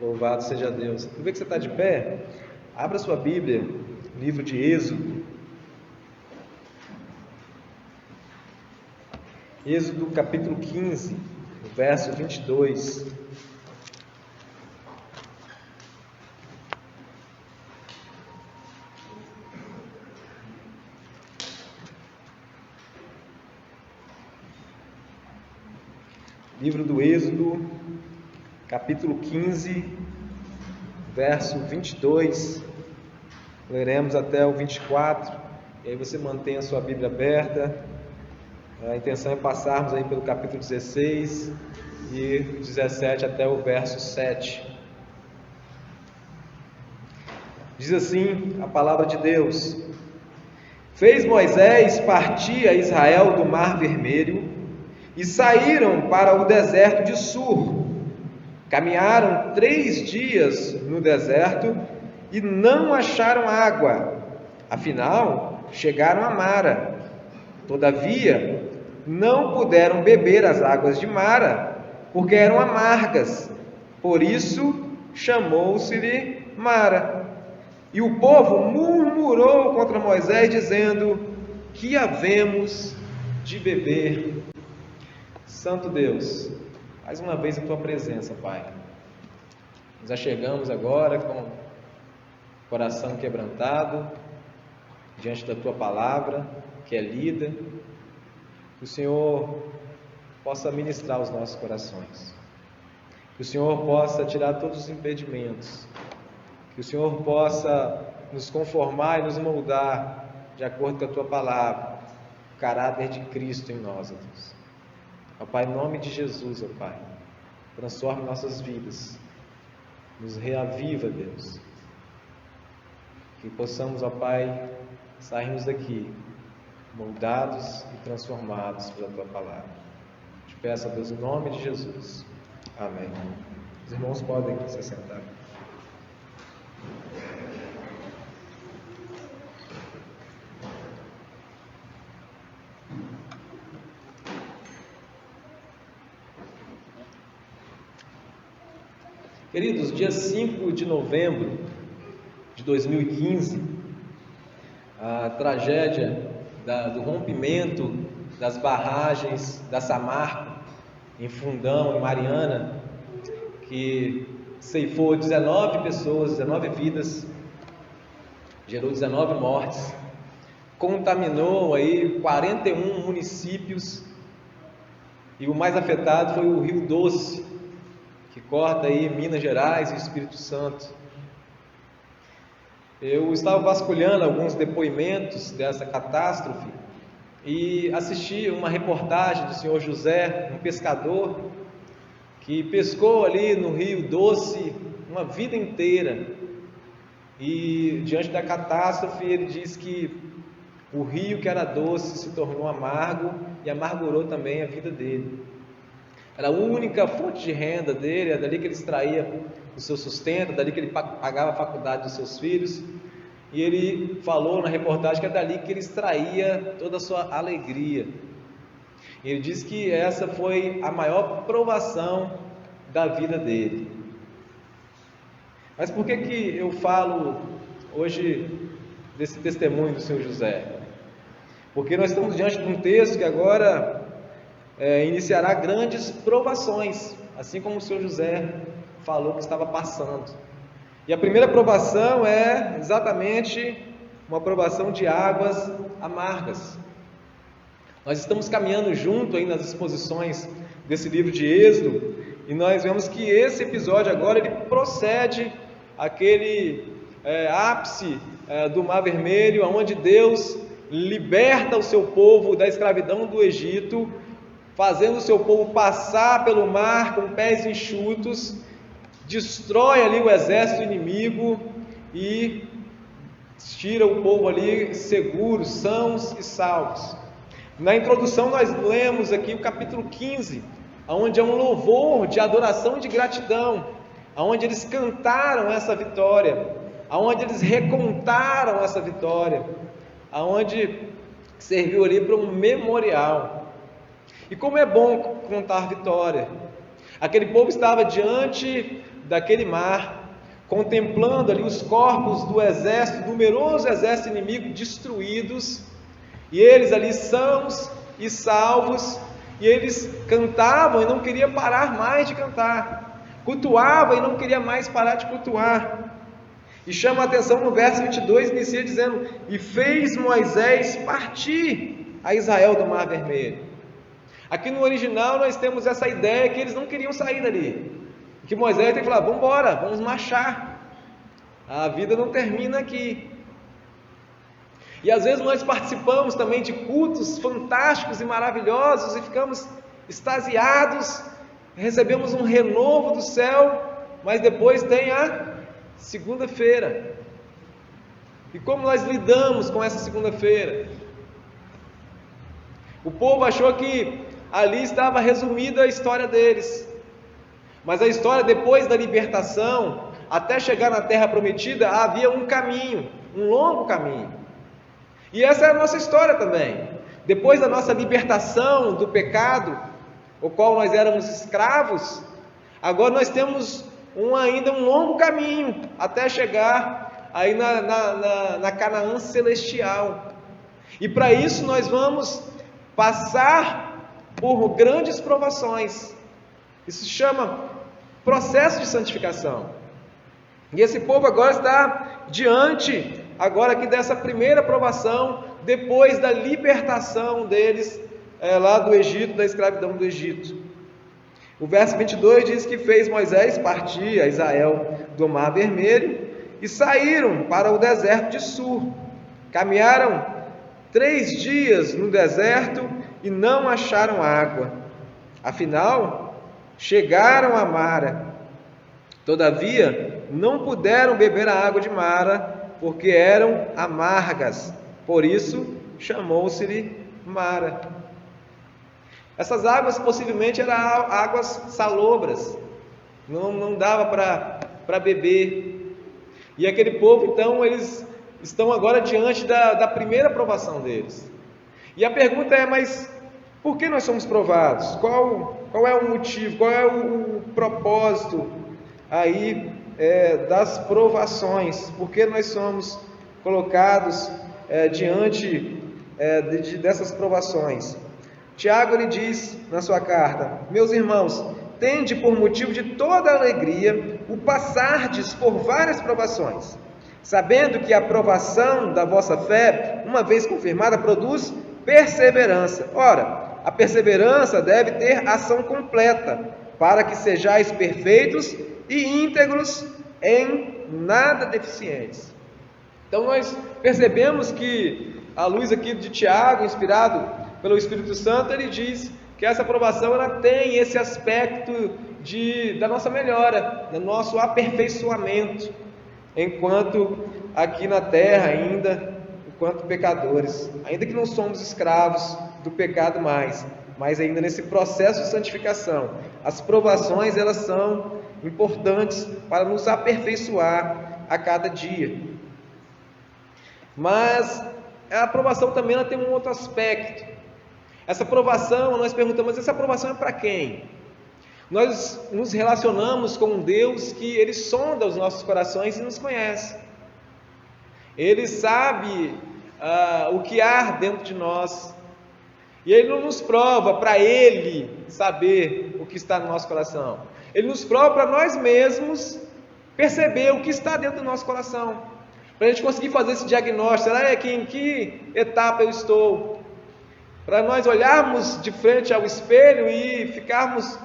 Louvado seja Deus. Aproveita que você está de pé, abra sua Bíblia, livro de Êxodo. Êxodo capítulo 15, verso 22. Livro do Êxodo, capítulo 15, verso 22, leremos até o 24, e aí você mantém a sua Bíblia aberta. A intenção é passarmos aí pelo capítulo 16 e 17 até o verso 7. Diz assim a palavra de Deus: Fez Moisés partir a Israel do Mar Vermelho, e saíram para o deserto de Sur. Caminharam 3 dias no deserto e não acharam água. Afinal, chegaram a Mara. Todavia, não puderam beber as águas de Mara, porque eram amargas. Por isso, chamou-se-lhe Mara. E o povo murmurou contra Moisés, dizendo: Que havemos de beber? Santo Deus, mais uma vez em Tua presença, Pai. Nos achegamos agora com o coração quebrantado diante da Tua palavra, que é lida. Que o Senhor possa ministrar os nossos corações. Que o Senhor possa tirar todos os impedimentos. Que o Senhor possa nos conformar e nos moldar de acordo com a Tua palavra, o caráter de Cristo em nós, ó Deus. Ó Pai, em nome de Jesus, ó Pai, transforme nossas vidas, nos reaviva, Deus, que possamos, ó Pai, sairmos daqui moldados e transformados pela Tua palavra. Te peço, ó Deus, em nome de Jesus. Amém. Os irmãos podem se sentar. Queridos, dia 5 de novembro de 2015, a tragédia do rompimento das barragens da Samarco, em Fundão, em Mariana, que ceifou 19 pessoas, 19 vidas, gerou 19 mortes, contaminou aí 41 municípios, e o mais afetado foi o Rio Doce, que corta aí Minas Gerais e Espírito Santo. Eu estava vasculhando alguns depoimentos dessa catástrofe e assisti uma reportagem do senhor José, um pescador que pescou ali no Rio Doce uma vida inteira, e diante da catástrofe ele diz que o rio que era doce se tornou amargo e amargurou também a vida dele. Era a única fonte de renda dele, é dali que ele extraía o seu sustento, dali que ele pagava a faculdade dos seus filhos. E ele falou na reportagem que é dali que ele extraía toda a sua alegria. E ele disse que essa foi a maior provação da vida dele. Mas por que eu falo hoje desse testemunho do Senhor José? Porque nós estamos diante de um texto que agora iniciará grandes provações, assim como o Senhor José falou que estava passando. E a primeira provação é exatamente uma provação de águas amargas. Nós estamos caminhando junto aí nas exposições desse livro de Êxodo, e nós vemos que esse episódio agora ele procede àquele ápice do Mar Vermelho, onde Deus liberta o seu povo da escravidão do Egito, fazendo o seu povo passar pelo mar com pés enxutos, destrói ali o exército inimigo e tira o povo ali seguros, sãos e salvos. Na introdução nós lemos aqui o capítulo 15, onde é um louvor de adoração e de gratidão, onde eles cantaram essa vitória, onde eles recontaram essa vitória, onde serviu ali para um memorial. E como é bom contar vitória. Aquele povo estava diante daquele mar, contemplando ali os corpos do exército, numeroso exército inimigo destruídos, e eles ali sãos e salvos, e eles cantavam e não queriam parar mais de cantar, cultuavam e não queriam mais parar de cultuar. E chama a atenção no verso 22, inicia dizendo: e fez Moisés partir a Israel do Mar Vermelho. Aqui no original nós temos essa ideia que eles não queriam sair dali, que Moisés tem que falar: vamos embora, vamos marchar, a vida não termina aqui. E às vezes nós participamos também de cultos fantásticos e maravilhosos e ficamos extasiados, recebemos um renovo do céu, mas depois tem a segunda-feira. E como nós lidamos com essa segunda-feira? O povo achou que ali estava resumida a história deles, mas a história depois da libertação, até chegar na terra prometida, havia um caminho, um longo caminho. E essa é a nossa história também. Depois da nossa libertação do pecado, o qual nós éramos escravos, agora nós temos ainda um longo caminho até chegar aí na Canaã celestial. E para isso nós vamos passar por grandes provações. Isso se chama processo de santificação. E esse povo agora está diante agora aqui dessa primeira provação, depois da libertação deles lá do Egito, da escravidão do Egito. O verso 22 diz que fez Moisés partir a Israel do Mar Vermelho e saíram para o deserto de Sur. Caminharam 3 dias no deserto e não acharam água. Afinal, chegaram a Mara. Todavia, não puderam beber a água de Mara, porque eram amargas. Por isso, chamou-se-lhe Mara. Essas águas possivelmente eram águas salobras, não dava para beber. E aquele povo, então, eles estão agora diante da primeira provação deles. E a pergunta é: mas por que nós somos provados? Qual é o motivo, qual é o propósito aí das provações? Por que nós somos colocados diante dessas provações? Tiago lhe diz na sua carta: meus irmãos, tende por motivo de toda alegria o passardes por várias provações, sabendo que a provação da vossa fé, uma vez confirmada, produz perseverança. Ora, a perseverança deve ter ação completa, para que sejais perfeitos e íntegros, em nada deficientes. Então nós percebemos que, à luz aqui de Tiago, inspirado pelo Espírito Santo, ele diz que essa aprovação ela tem esse aspecto da nossa melhora, do nosso aperfeiçoamento, enquanto aqui na terra ainda, enquanto pecadores, ainda que não somos escravos do pecado mais, mas ainda nesse processo de santificação, as provações elas são importantes para nos aperfeiçoar a cada dia. Mas a aprovação também ela tem um outro aspecto. Essa aprovação, nós perguntamos, mas essa aprovação é para quem? Nós nos relacionamos com um Deus que Ele sonda os nossos corações e nos conhece. Ele sabe o que há dentro de nós. E Ele não nos prova para Ele saber o que está no nosso coração. Ele nos prova para nós mesmos perceber o que está dentro do nosso coração. Para a gente conseguir fazer esse diagnóstico. Será que em que etapa eu estou? Para nós olharmos de frente ao espelho e ficarmos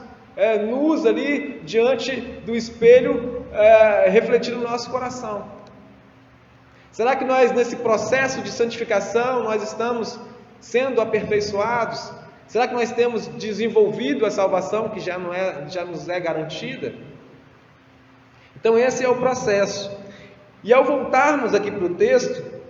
nus ali diante do espelho, refletindo o nosso coração. Será que nós, nesse processo de santificação, nós estamos sendo aperfeiçoados? Será que nós temos desenvolvido a salvação que já nos é garantida? Então esse é o processo. E ao voltarmos aqui para o texto,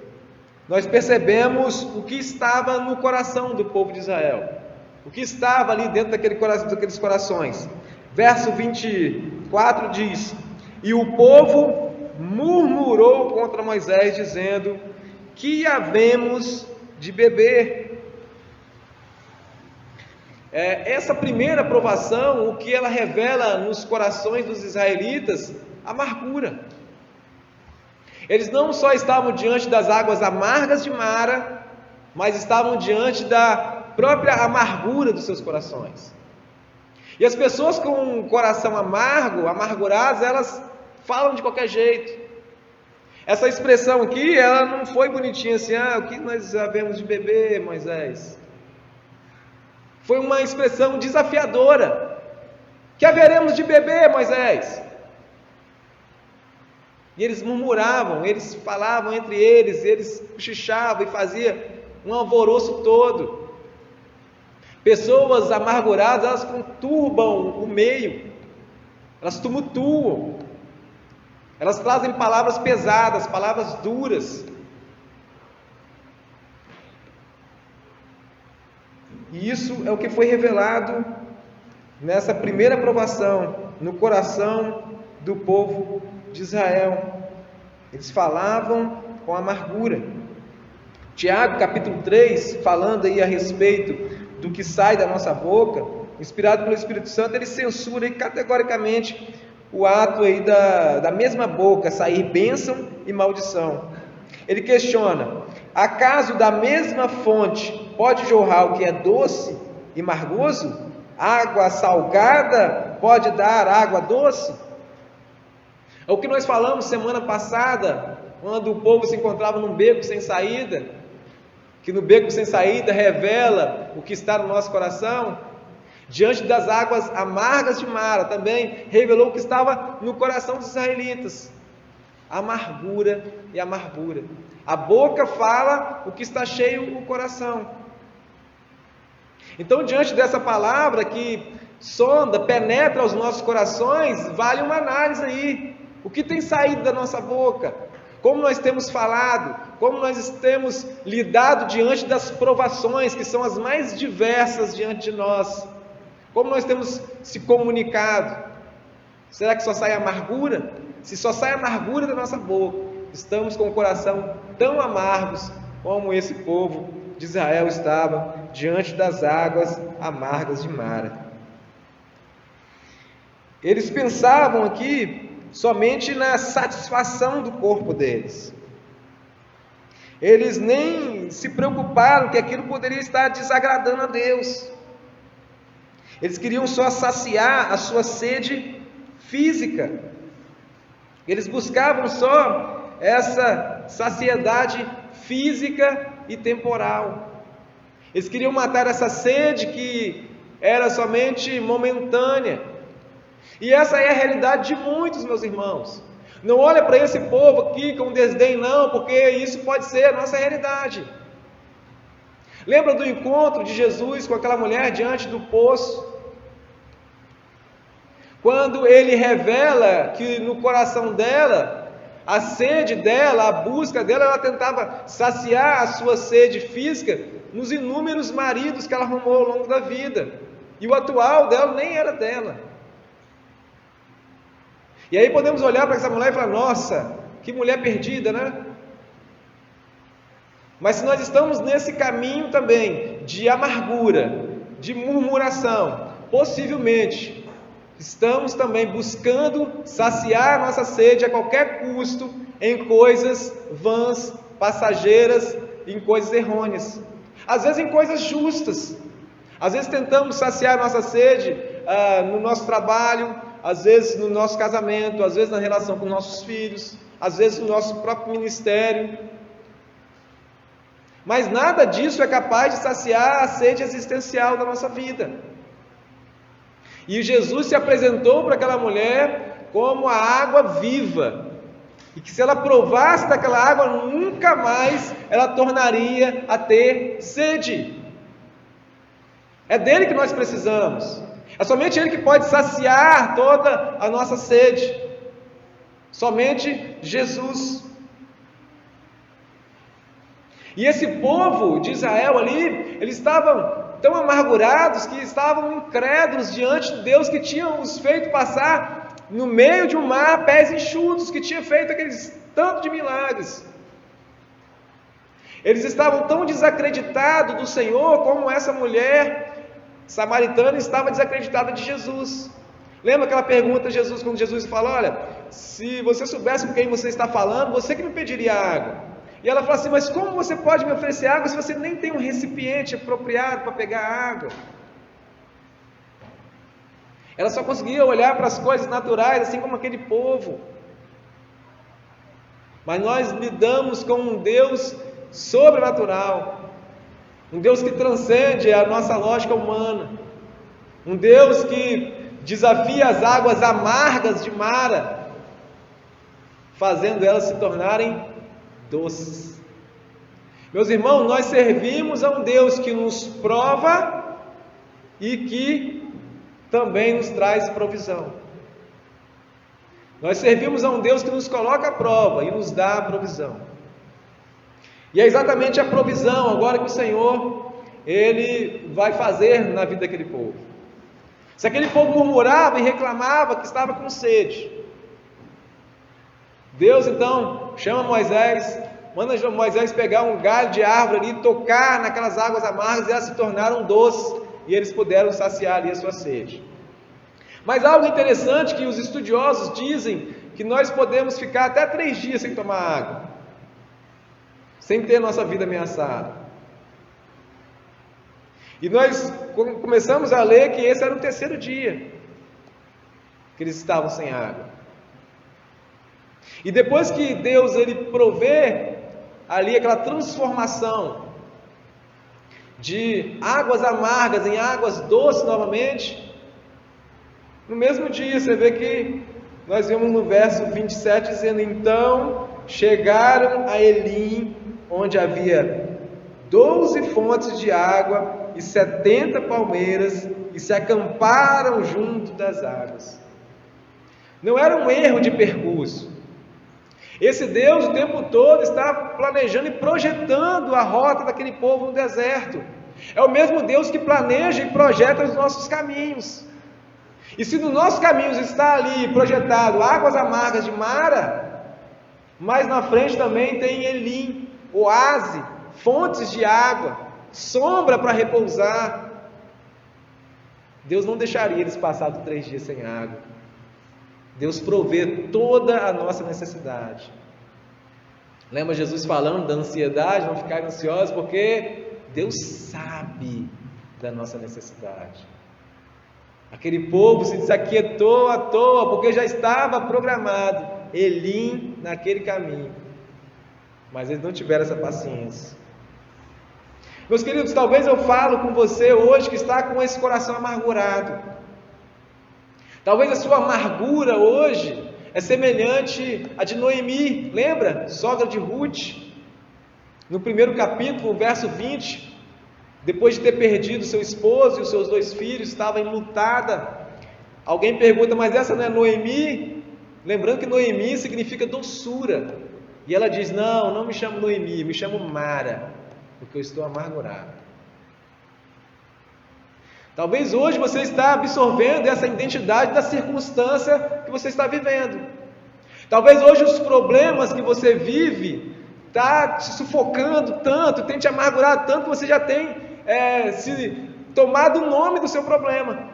nós percebemos o que estava no coração do povo de Israel, o que estava ali dentro daqueles corações. Verso 24 diz: e o povo murmurou contra Moisés, dizendo: que havemos de beber? Essa primeira provação, o que ela revela nos corações dos israelitas? Amargura. Eles não só estavam diante das águas amargas de Mara, mas estavam diante da própria amargura dos seus corações. E as pessoas com um coração amargo, amarguradas, elas falam de qualquer jeito. Essa expressão aqui, ela não foi bonitinha assim, o que nós havemos de beber, Moisés? Foi uma expressão desafiadora. Que haveremos de beber, Moisés? E eles murmuravam, eles falavam entre eles cochichavam e faziam um alvoroço todo. Pessoas amarguradas, elas conturbam o meio, elas tumultuam, elas trazem palavras pesadas, palavras duras. E isso é o que foi revelado nessa primeira provação no coração do povo de Israel. Eles falavam com amargura. Tiago capítulo 3, falando aí a respeito do que sai da nossa boca, inspirado pelo Espírito Santo, ele censura aí categoricamente o ato aí da mesma boca sair bênção e maldição. Ele questiona: acaso da mesma fonte pode jorrar o que é doce e margoso? Água salgada pode dar água doce? É o que nós falamos semana passada, quando o povo se encontrava num beco sem saída, que no beco sem saída revela o que está no nosso coração. Diante das águas amargas de Mara, também revelou o que estava no coração dos israelitas: amargura e amargura. A boca fala o que está cheio o coração. Então, diante dessa palavra que sonda, penetra os nossos corações, vale uma análise aí. O que tem saído da nossa boca? Como nós temos falado? Como nós temos lidado diante das provações, que são as mais diversas diante de nós? Como nós temos se comunicado? Será que só sai amargura? Se só sai amargura da nossa boca, estamos com o coração tão amargos como esse povo de Israel estava diante das águas amargas de Mara. Eles pensavam aqui somente na satisfação do corpo deles. Eles nem se preocuparam que aquilo poderia estar desagradando a Deus. Eles queriam só saciar a sua sede física. Eles buscavam só essa saciedade física e temporal. Eles queriam matar essa sede que era somente momentânea. E essa é a realidade de muitos, meus irmãos. Não olha para esse povo aqui com desdém não, porque isso pode ser a nossa realidade. Lembra do encontro de Jesus com aquela mulher diante do poço? Quando ele revela que no coração dela, a sede dela, a busca dela, ela tentava saciar a sua sede física nos inúmeros maridos que ela arrumou ao longo da vida. E o atual dela nem era dela. E aí podemos olhar para essa mulher e falar: nossa, que mulher perdida, né? Mas se nós estamos nesse caminho também de amargura, de murmuração, possivelmente estamos também buscando saciar nossa sede a qualquer custo em coisas vãs, passageiras, em coisas errôneas. Às vezes em coisas justas. Às vezes tentamos saciar nossa sede no nosso trabalho, às vezes no nosso casamento, às vezes na relação com nossos filhos, às vezes no nosso próprio ministério. Mas nada disso é capaz de saciar a sede existencial da nossa vida. E Jesus se apresentou para aquela mulher como a água viva, e que se ela provasse daquela água, nunca mais ela tornaria a ter sede. É dele que nós precisamos. É somente ele que pode saciar toda a nossa sede. Somente Jesus. E esse povo de Israel ali, eles estavam tão amargurados que estavam incrédulos diante de Deus, que tinha os feito passar no meio de um mar, pés enxutos, que tinha feito aqueles tanto de milagres. Eles estavam tão desacreditados do Senhor como essa mulher, samaritana estava desacreditada de Jesus. Lembra aquela pergunta de Jesus, quando Jesus fala: olha, se você soubesse com quem você está falando, você que me pediria água. E ela fala assim: mas como você pode me oferecer água se você nem tem um recipiente apropriado para pegar água? Ela só conseguia olhar para as coisas naturais, assim como aquele povo. Mas nós lidamos com um Deus sobrenatural, um Deus que transcende a nossa lógica humana, um Deus que desafia as águas amargas de Mara, fazendo elas se tornarem doces. Meus irmãos, nós servimos a um Deus que nos prova e que também nos traz provisão. Nós servimos a um Deus que nos coloca à prova e nos dá a provisão. E é exatamente a provisão agora que o Senhor, Ele vai fazer na vida daquele povo. Se aquele povo murmurava e reclamava que estava com sede, Deus então chama Moisés, manda Moisés pegar um galho de árvore ali e tocar naquelas águas amargas, e elas se tornaram doces, e eles puderam saciar ali a sua sede. Mas algo interessante que os estudiosos dizem, que nós podemos ficar até 3 dias sem tomar água, sem ter nossa vida ameaçada. E nós começamos a ler que esse era o 3º dia que eles estavam sem água. E depois que Deus ele provê ali aquela transformação de águas amargas em águas doces novamente, no mesmo dia você vê que nós vemos no verso 27 dizendo: então chegaram a Elim, onde havia 12 fontes de água e 70 palmeiras, e se acamparam junto das águas. Não era um erro de percurso. Esse Deus o tempo todo está planejando e projetando a rota daquele povo no deserto. É o mesmo Deus que planeja e projeta os nossos caminhos. E se nos nossos caminhos está ali projetado águas amargas de Mara, mais na frente também tem Elim, oásis, fontes de água, sombra para repousar. Deus não deixaria eles passar 3 dias sem água. Deus provê toda a nossa necessidade. Lembra Jesus falando da ansiedade, não ficar ansiosos, porque Deus sabe da nossa necessidade. Aquele povo se desaquietou à toa, porque já estava programado Elim naquele caminho, mas eles não tiveram essa paciência. Meus queridos, talvez eu falo com você hoje que está com esse coração amargurado. Talvez a sua amargura hoje é semelhante à de Noemi, lembra? Sogra de Ruth, no 1º capítulo, verso 20, depois de ter perdido seu esposo e os seus 2 filhos, estava enlutada. Alguém pergunta: mas essa não é Noemi? Lembrando que Noemi significa doçura, e ela diz: não, não me chamo Noemi, me chamo Mara, porque eu estou amargurada. Talvez hoje você está absorvendo essa identidade da circunstância que você está vivendo. Talvez hoje os problemas que você vive está te sufocando tanto, tem te amargurado tanto, que você já tem se tomado o nome do seu problema.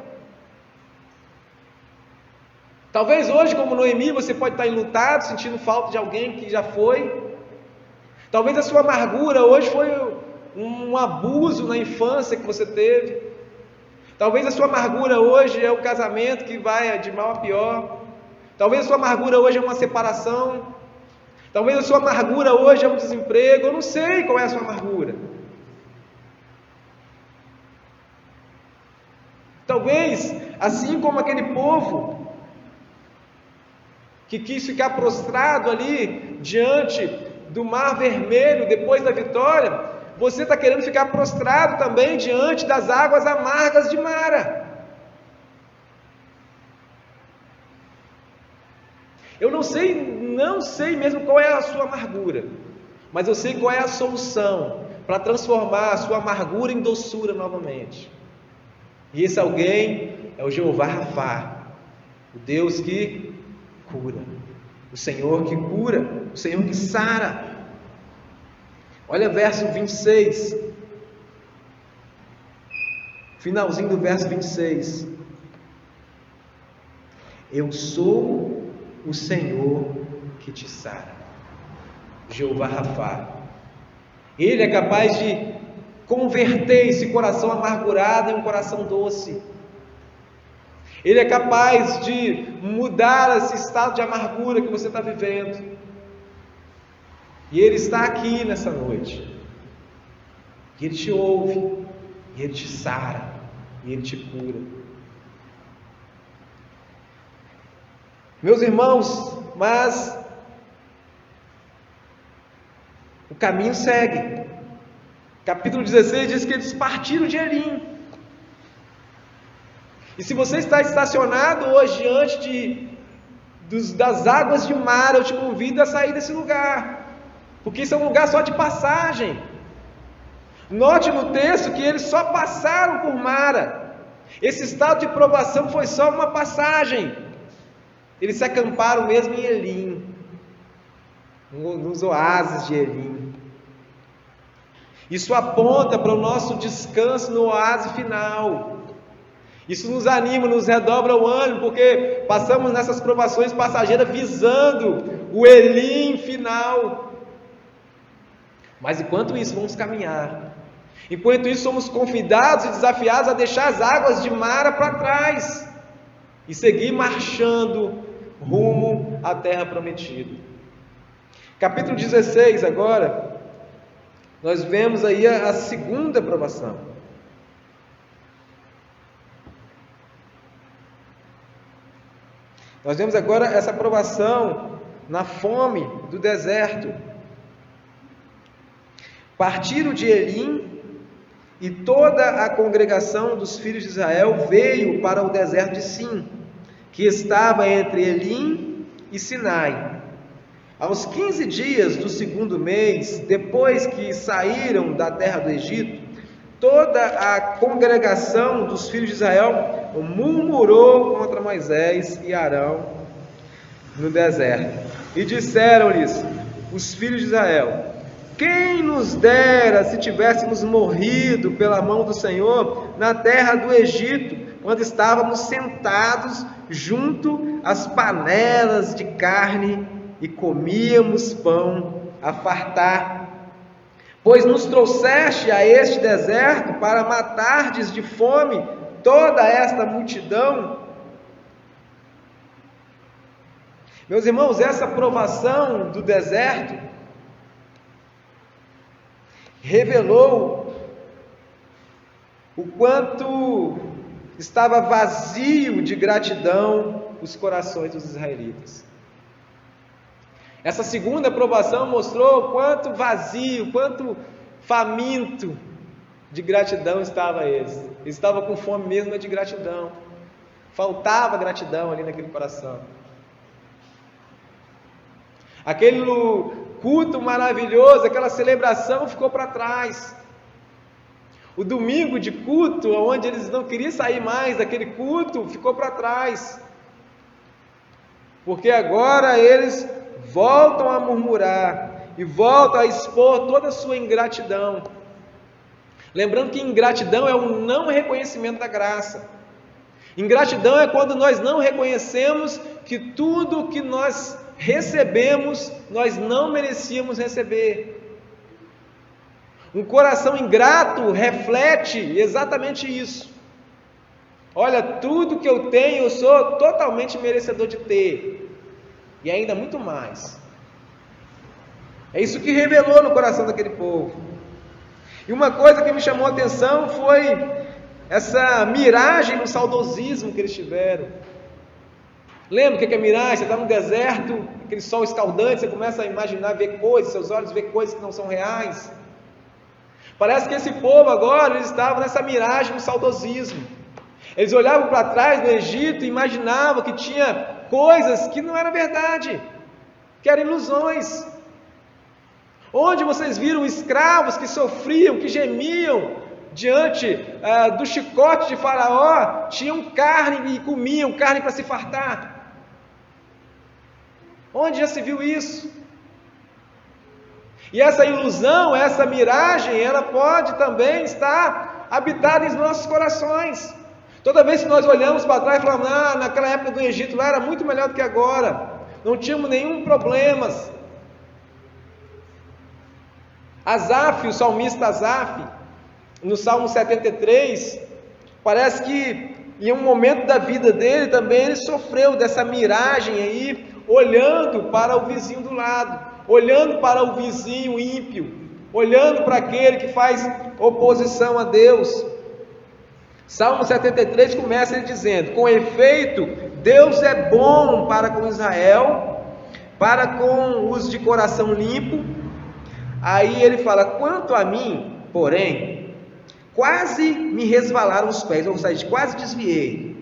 Talvez hoje, como Noemi, você pode estar enlutado, sentindo falta de alguém que já foi. Talvez a sua amargura hoje foi um abuso na infância que você teve. Talvez a sua amargura hoje é o casamento que vai de mal a pior. Talvez a sua amargura hoje é uma separação. Talvez a sua amargura hoje é um desemprego. Eu não sei qual é a sua amargura. Talvez, assim como aquele povo que quis ficar prostrado ali diante do Mar Vermelho depois da vitória, você está querendo ficar prostrado também diante das águas amargas de Mara. Eu não sei mesmo qual é a sua amargura, mas eu sei qual é a solução para transformar a sua amargura em doçura novamente. E esse alguém é o Jeová Rafá, o Deus que cura, o Senhor que cura, o Senhor que sara. Olha verso 26. Finalzinho do verso 26. Eu sou o Senhor que te sara. Jeová Rafá. Ele é capaz de converter esse coração amargurado em um coração doce. Ele é capaz de mudar esse estado de amargura que você está vivendo. E Ele está aqui nessa noite. E Ele te ouve, e Ele te sara, e Ele te cura. Meus irmãos, mas o caminho segue. Capítulo 16 diz que eles partiram de Elim. E se você está estacionado hoje diante das águas de Mara, eu te convido a sair desse lugar, porque isso é um lugar só de passagem. Note no texto que eles só passaram por Mara. Esse estado de provação foi só uma passagem. Eles se acamparam mesmo em Elim, nos oásis de Elim. Isso aponta para o nosso descanso no oásis final. Isso nos anima, nos redobra o ânimo, porque passamos nessas provações passageiras visando o Elim final. Mas enquanto isso, vamos caminhar. Enquanto isso, somos convidados e desafiados a deixar as águas de Mara para trás e seguir marchando rumo à terra prometida. Capítulo 16 agora, nós vemos aí a segunda provação. Nós vemos agora essa provação na fome do deserto. Partiram de Elim e toda a congregação dos filhos de Israel veio para o deserto de Sim, que estava entre Elim e Sinai. Aos 15 dias do segundo mês, depois que saíram da terra do Egito, toda a congregação dos filhos de Israel murmurou contra Moisés e Arão no deserto. E disseram-lhes os filhos de Israel: quem nos dera se tivéssemos morrido pela mão do Senhor na terra do Egito, quando estávamos sentados junto às panelas de carne e comíamos pão a fartar. Pois nos trouxeste a este deserto para matardes de fome toda esta multidão. Meus irmãos, essa provação do deserto revelou o quanto estava vazio de gratidão os corações dos israelitas. Essa segunda provação mostrou quanto vazio, quanto faminto de gratidão estava eles. Eles estavam com fome mesmo de gratidão. Faltava gratidão ali naquele coração. Aquele culto maravilhoso, aquela celebração ficou para trás. O domingo de culto, onde eles não queriam sair mais daquele culto, ficou para trás. Porque agora eles voltam a murmurar e voltam a expor toda a sua ingratidão. Lembrando que ingratidão é um não reconhecimento da graça. Ingratidão é quando nós não reconhecemos que tudo que nós recebemos, nós não merecíamos receber. Um coração ingrato reflete exatamente isso. Olha, tudo que eu tenho, eu sou totalmente merecedor de ter. E ainda muito mais. É isso que revelou no coração daquele povo. E uma coisa que me chamou a atenção foi essa miragem no saudosismo que eles tiveram. Lembra o que é miragem? Você está no deserto, aquele sol escaldante, você começa a imaginar, ver coisas, seus olhos ver coisas que não são reais. Parece que esse povo agora, eles estavam nessa miragem no saudosismo. Eles olhavam para trás no Egito e imaginavam que tinha coisas que não eram verdade, que eram ilusões. Onde vocês viram escravos que sofriam, que gemiam diante do chicote de Faraó, tinham carne e comiam carne para se fartar? Onde já se viu isso? E essa ilusão, essa miragem, ela pode também estar habitado em nossos corações. Toda vez que nós olhamos para trás e falamos, naquela época do Egito lá era muito melhor do que agora, não tínhamos nenhum problema. Asaf, o salmista Asaf, no Salmo 73, parece que em um momento da vida dele também ele sofreu dessa miragem aí, olhando para o vizinho do lado, olhando para o vizinho ímpio, olhando para aquele que faz oposição a Deus. Salmo 73 começa ele dizendo: com efeito, Deus é bom para com Israel, para com os de coração limpo. Aí ele fala: quanto a mim, porém, quase me resvalaram os pés, ou seja, quase desviei.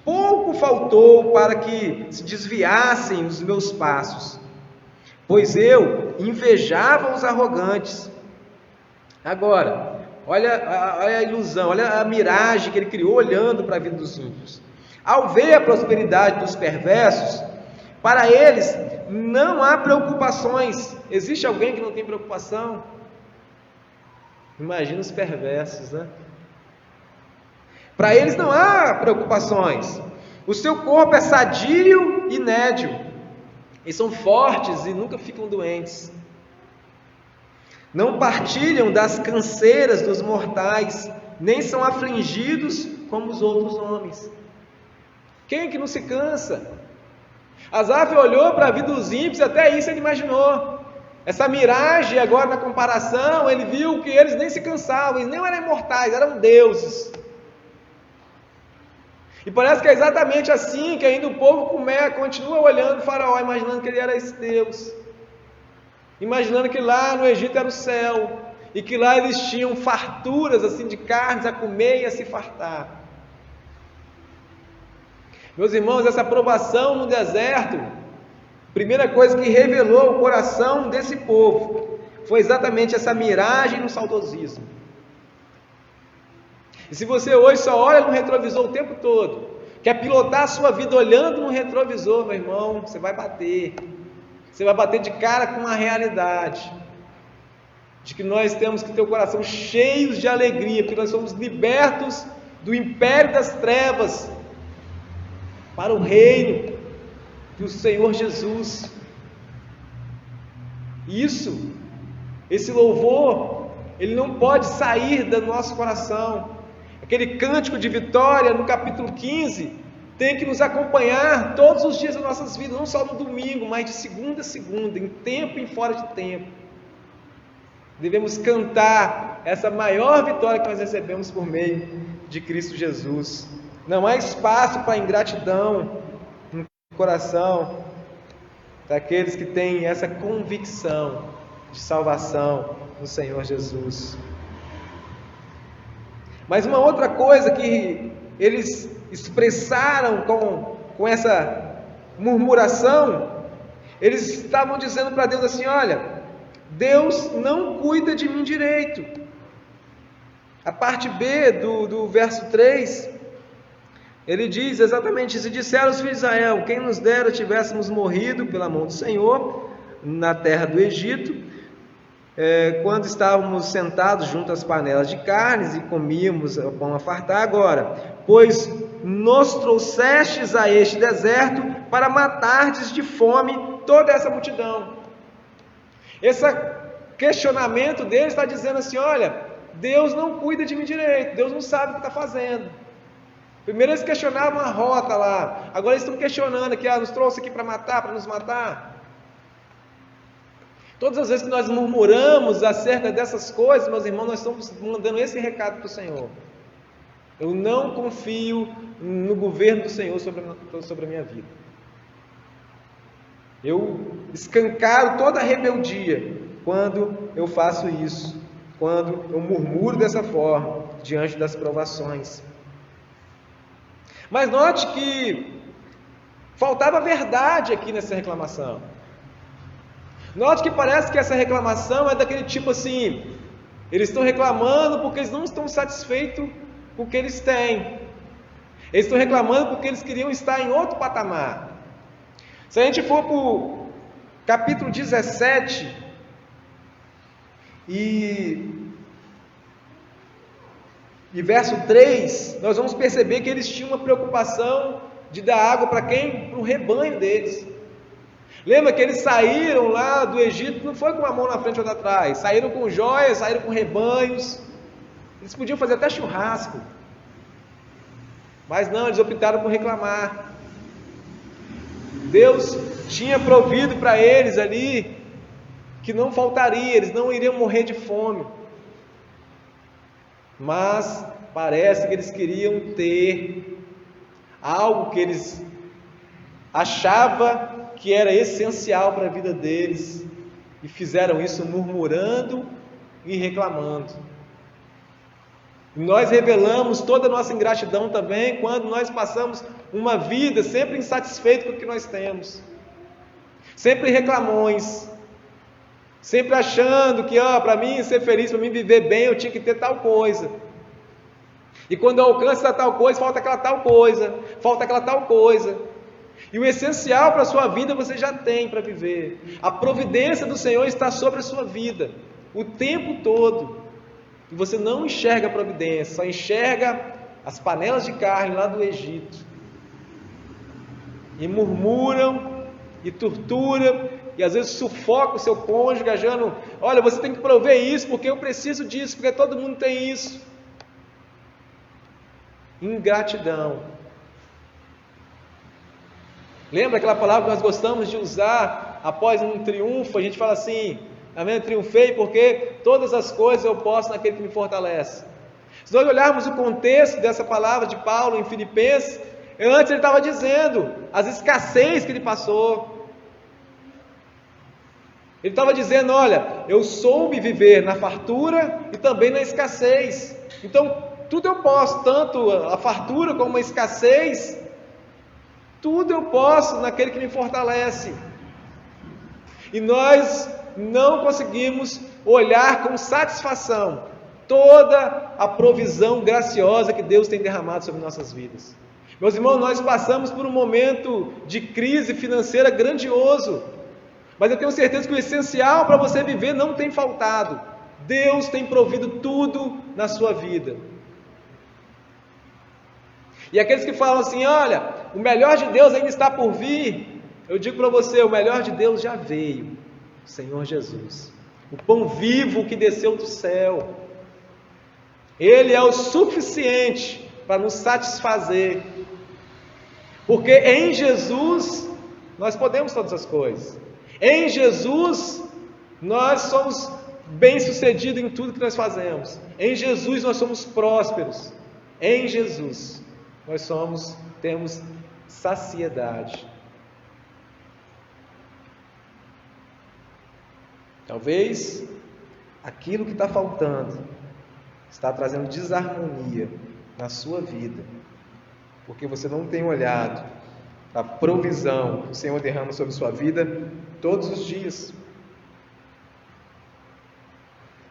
Pouco faltou para que se desviassem os meus passos, pois eu invejava os arrogantes. Agora, olha a ilusão, olha a miragem que ele criou olhando para a vida dos ímpios. Ao ver a prosperidade dos perversos, para eles não há preocupações. Existe alguém que não tem preocupação? Imagina os perversos, né? Para eles não há preocupações. O seu corpo é sadio e nédio. Eles são fortes e nunca ficam doentes. Não partilham das canseiras dos mortais, nem são afligidos como os outros homens. Quem é que não se cansa? Asaf olhou para a vida dos ímpios, até isso ele imaginou. Essa miragem agora na comparação, ele viu que eles nem se cansavam, eles nem eram imortais, eram deuses. E parece que é exatamente assim que ainda o povo continua olhando o faraó, imaginando que ele era esse Deus. Imaginando que lá no Egito era o céu, e que lá eles tinham farturas assim de carnes a comer e a se fartar. Meus irmãos, essa provação no deserto, primeira coisa que revelou o coração desse povo, foi exatamente essa miragem no saudosismo. E se você hoje só olha no retrovisor o tempo todo, quer pilotar a sua vida olhando no retrovisor, meu irmão, você vai bater. Você vai bater de cara com a realidade de que nós temos que ter o coração cheio de alegria, porque nós somos libertos do império das trevas para o reino do Senhor Jesus. Esse louvor, ele não pode sair do nosso coração. Aquele cântico de vitória no capítulo 15 tem que nos acompanhar todos os dias das nossas vidas, não só no domingo, mas de segunda a segunda, em tempo e fora de tempo. Devemos cantar essa maior vitória que nós recebemos por meio de Cristo Jesus. Não há espaço para ingratidão no coração daqueles que têm essa convicção de salvação no Senhor Jesus. Mas uma outra coisa que eles expressaram com essa murmuração, eles estavam dizendo para Deus assim: olha, Deus não cuida de mim direito. A parte B do verso 3, ele diz exatamente: se disseram os filhos de Israel, quem nos dera tivéssemos morrido pela mão do Senhor na terra do Egito, quando estávamos sentados junto às panelas de carnes e comíamos o pão a fartar. Agora, pois nos trouxestes a este deserto para matardes de fome toda essa multidão. Esse questionamento deles está dizendo assim: olha, Deus não cuida de mim direito, Deus não sabe o que está fazendo. Primeiro eles questionavam a rota lá, agora eles estão questionando aqui: nos trouxe aqui para matar, para nos matar. Todas as vezes que nós murmuramos acerca dessas coisas, meus irmãos, nós estamos mandando esse recado para o Senhor: eu não confio no governo do Senhor sobre a minha vida. Eu escancaro toda a rebeldia quando eu faço isso, quando eu murmuro dessa forma diante das provações. Mas note que faltava verdade aqui nessa reclamação. Note que parece que essa reclamação é daquele tipo assim: eles estão reclamando porque eles não estão satisfeitos com o que eles têm. Eles estão reclamando porque eles queriam estar em outro patamar. Se a gente for para o capítulo 17 e E verso 3, nós vamos perceber que eles tinham uma preocupação de dar água para quem? Para o rebanho deles. Lembra que eles saíram lá do Egito, não foi com uma mão na frente ou outra atrás, saíram com joias, saíram com rebanhos, eles podiam fazer até churrasco, mas não, eles optaram por reclamar. Deus tinha provido para eles ali, que não faltaria, eles não iriam morrer de fome, mas parece que eles queriam ter algo que eles achavam que era essencial para a vida deles, e fizeram isso murmurando e reclamando. E nós revelamos toda a nossa ingratidão também, quando nós passamos uma vida sempre insatisfeitos com o que nós temos, sempre reclamões, sempre achando que para mim ser feliz, para mim viver bem, eu tinha que ter tal coisa, e quando eu alcanço essa tal coisa, falta aquela tal coisa, falta aquela tal coisa. E o essencial para a sua vida você já tem para viver. A providência do Senhor está sobre a sua vida o tempo todo. E você não enxerga a providência, só enxerga as panelas de carne lá do Egito. E murmuram, e torturam, e às vezes sufoca o seu cônjuge, achando: olha, você tem que prover isso, porque eu preciso disso, porque todo mundo tem isso. Ingratidão. Lembra aquela palavra que nós gostamos de usar após um triunfo? A gente fala assim: amém, triunfei porque todas as coisas eu posso naquele que me fortalece. Se nós olharmos o contexto dessa palavra de Paulo em Filipenses, antes ele estava dizendo as escassez que ele passou. Ele estava dizendo: olha, eu soube viver na fartura e também na escassez. Então tudo eu posso, tanto a fartura como a escassez, tudo eu posso naquele que me fortalece. E nós não conseguimos olhar com satisfação toda a provisão graciosa que Deus tem derramado sobre nossas vidas. Meus irmãos, nós passamos por um momento de crise financeira grandioso, mas eu tenho certeza que o essencial para você viver não tem faltado. Deus tem provido tudo na sua vida. E aqueles que falam assim: olha, o melhor de Deus ainda está por vir, eu digo para você: o melhor de Deus já veio, o Senhor Jesus, o pão vivo que desceu do céu. Ele é o suficiente para nos satisfazer, porque em Jesus nós podemos todas as coisas. Em Jesus nós somos bem-sucedidos em tudo que nós fazemos. Em Jesus nós somos prósperos. Em Jesus nós temos saciedade. Talvez aquilo que está faltando está trazendo desarmonia na sua vida, porque você não tem olhado a provisão que o Senhor derrama sobre sua vida todos os dias.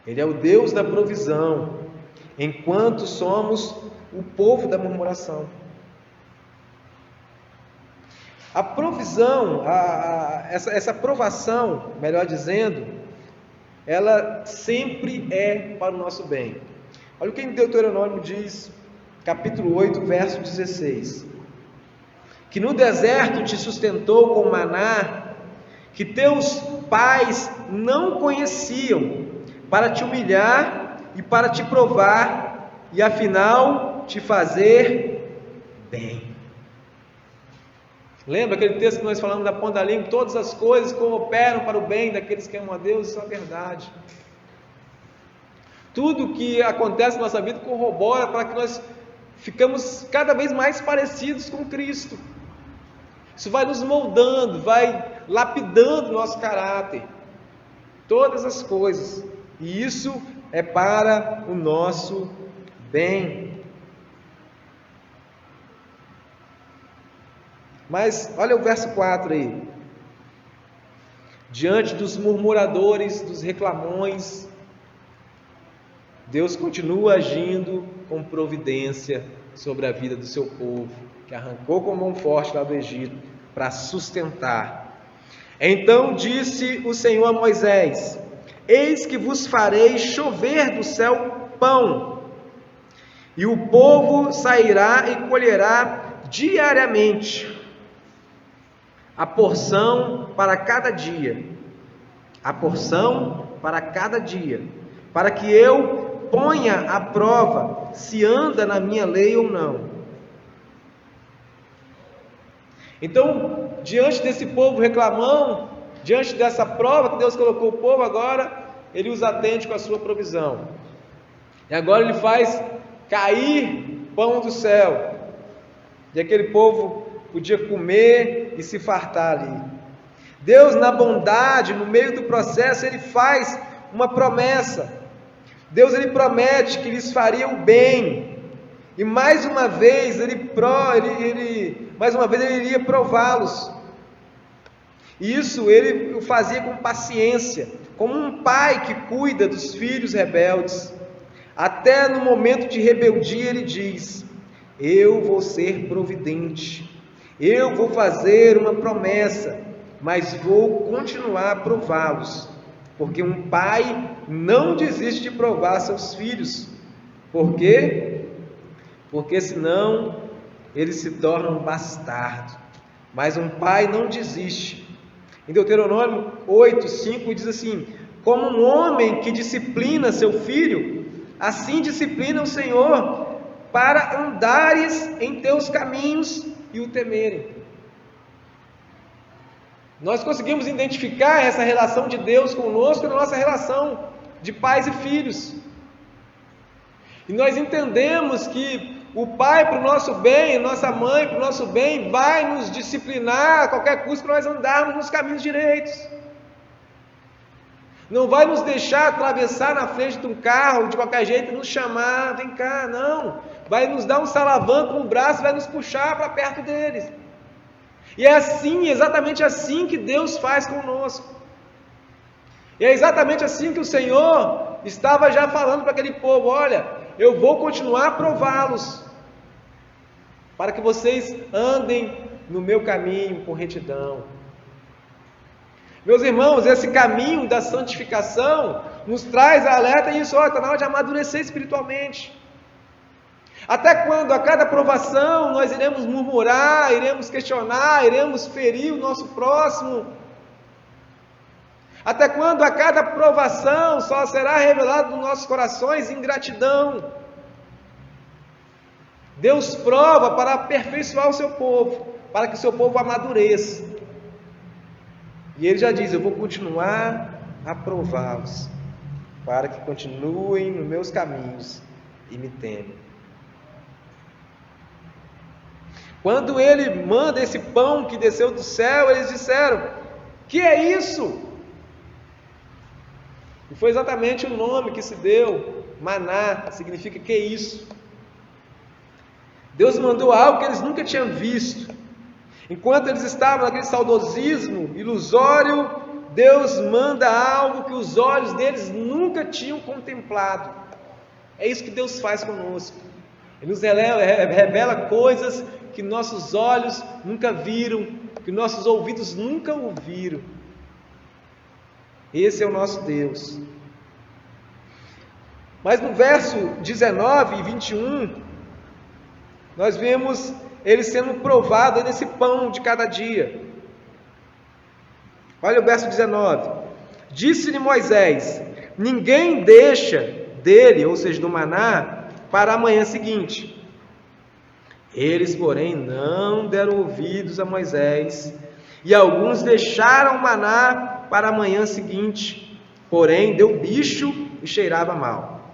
Ele é o Deus da provisão, enquanto somos o povo da murmuração. A provisão, essa provação, melhor dizendo, ela sempre é para o nosso bem. Olha o que em Deuteronômio diz, capítulo 8, verso 16: que no deserto te sustentou com maná, que teus pais não conheciam, para te humilhar e para te provar, e afinal te fazer bem. Lembra aquele texto que nós falamos da ponta da língua? Todas as coisas cooperam para o bem daqueles que amam a Deus. Isso é verdade. Tudo que acontece na nossa vida corrobora para que nós ficamos cada vez mais parecidos com Cristo. Isso vai nos moldando, vai lapidando o nosso caráter. Todas as coisas. E isso é para o nosso bem. Mas olha o verso 4 aí. Diante dos murmuradores, dos reclamões, Deus continua agindo com providência sobre a vida do seu povo, que arrancou com mão forte lá do Egito para sustentar. Então disse o Senhor a Moisés: eis que vos farei chover do céu pão, e o povo sairá e colherá diariamente a porção para cada dia, para que eu ponha à prova se anda na minha lei ou não. Então, diante desse povo reclamão, diante dessa prova que Deus colocou o povo, agora Ele os atende com a sua provisão. E agora Ele faz cair pão do céu, e aquele povo podia comer e se fartar ali. Deus, na bondade, no meio do processo, Ele faz uma promessa. Deus, Ele promete que lhes faria o bem, e mais uma vez Ele iria prová-los. Isso Ele o fazia com paciência, como um pai que cuida dos filhos rebeldes. Até no momento de rebeldia Ele diz: eu vou ser providente, eu vou fazer uma promessa, mas vou continuar a prová-los, porque um pai não desiste de provar seus filhos. Por quê? Porque senão ele se torna um bastardo. Mas um pai não desiste. Em Deuteronômio 8:5 diz assim: como um homem que disciplina seu filho, assim disciplina o Senhor, para andares em teus caminhos e o temerem. Nós conseguimos identificar essa relação de Deus conosco na nossa relação de pais e filhos. E nós entendemos que o pai para o nosso bem, a nossa mãe para o nosso bem, vai nos disciplinar a qualquer custo para nós andarmos nos caminhos direitos. Não vai nos deixar atravessar na frente de um carro de qualquer jeito e nos chamar, vem cá, não. Vai nos dar um salavanco com o braço e vai nos puxar para perto deles. E é assim, exatamente assim que Deus faz conosco. E é exatamente assim que o Senhor estava já falando para aquele povo: olha, eu vou continuar a prová-los, para que vocês andem no meu caminho com retidão. Meus irmãos, esse caminho da santificação nos traz a alerta isso: está na hora de amadurecer espiritualmente. Até quando a cada provação nós iremos murmurar, iremos questionar, iremos ferir o nosso próximo? Até quando a cada provação só será revelado nos nossos corações ingratidão? Deus prova para aperfeiçoar o seu povo, para que o seu povo amadureça. E Ele já diz: eu vou continuar a prová-los, para que continuem nos meus caminhos e me temam. Quando Ele manda esse pão que desceu do céu, eles disseram: que é isso? E foi exatamente o nome que se deu. Maná significa que é isso. Deus mandou algo que eles nunca tinham visto. Enquanto eles estavam naquele saudosismo ilusório, Deus manda algo que os olhos deles nunca tinham contemplado. É isso que Deus faz conosco. Ele nos revela coisas que nossos olhos nunca viram, que nossos ouvidos nunca ouviram. Esse é o nosso Deus. Mas no verso 19 e 21, nós vemos ele sendo provado nesse pão de cada dia. Olha o verso 19: disse-lhe Moisés: ninguém deixa dele, ou seja, do maná, para a manhã seguinte. Eles, porém, não deram ouvidos a Moisés, e alguns deixaram o maná para a manhã seguinte, porém deu bicho e cheirava mal.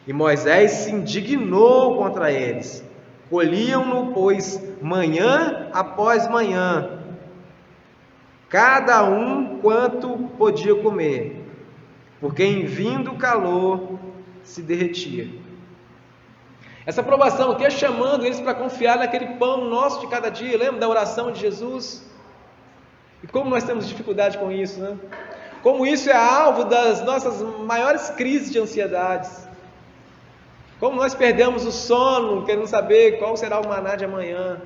E Moisés se indignou contra eles. Colhiam-no, pois, manhã após manhã, cada um quanto podia comer, porque em vindo o calor se derretia. Essa provação aqui é chamando eles para confiar naquele pão nosso de cada dia. Lembra da oração de Jesus? E como nós temos dificuldade com isso, né? Como isso é alvo das nossas maiores crises de ansiedades. Como nós perdemos o sono, querendo saber qual será o maná de amanhã.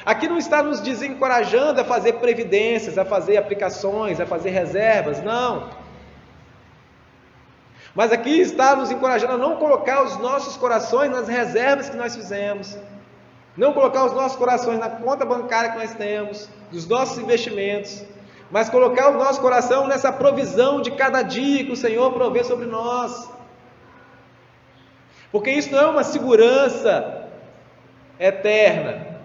Aqui não está nos desencorajando a fazer previdências, a fazer aplicações, a fazer reservas, não. Mas aqui está nos encorajando a não colocar os nossos corações nas reservas que nós fizemos, não colocar os nossos corações na conta bancária que nós temos, dos nossos investimentos, mas colocar o nosso coração nessa provisão de cada dia que o Senhor provê sobre nós. Porque isso não é uma segurança eterna.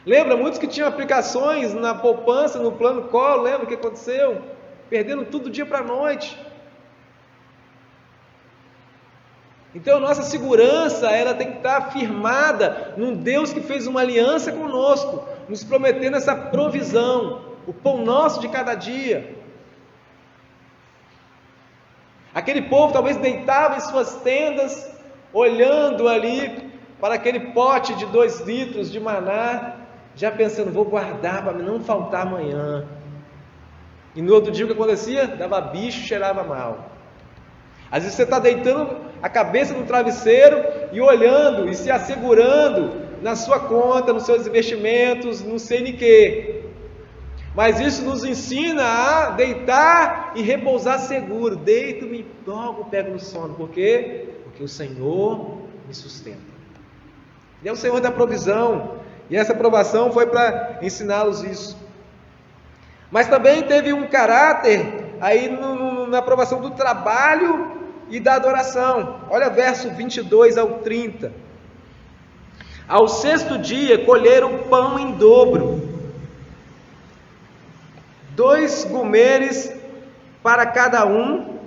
Lembra, muitos que tinham aplicações na poupança, no plano Collor, lembra o que aconteceu? Perderam tudo do dia para a noite. Então, nossa segurança, ela tem que estar firmada num Deus que fez uma aliança conosco, nos prometendo essa provisão, o pão nosso de cada dia. Aquele povo talvez deitava em suas tendas, olhando ali para aquele pote de 2 litros de maná, já pensando, vou guardar para não faltar amanhã. E no outro dia o que acontecia? Dava bicho, cheirava mal. Às vezes você está deitando a cabeça no travesseiro e olhando e se assegurando na sua conta, nos seus investimentos, não sei nem quê. Mas isso nos ensina a deitar e repousar seguro. Deito-me e logo pego no sono. Por quê? Porque o Senhor me sustenta. Ele é o Senhor da provisão. E essa provação foi para ensiná-los isso. Mas também teve um caráter aí na aprovação do trabalho e da adoração. Olha verso 22 ao 30. Ao 6º dia colheram pão em dobro, 2 gumeres para cada um,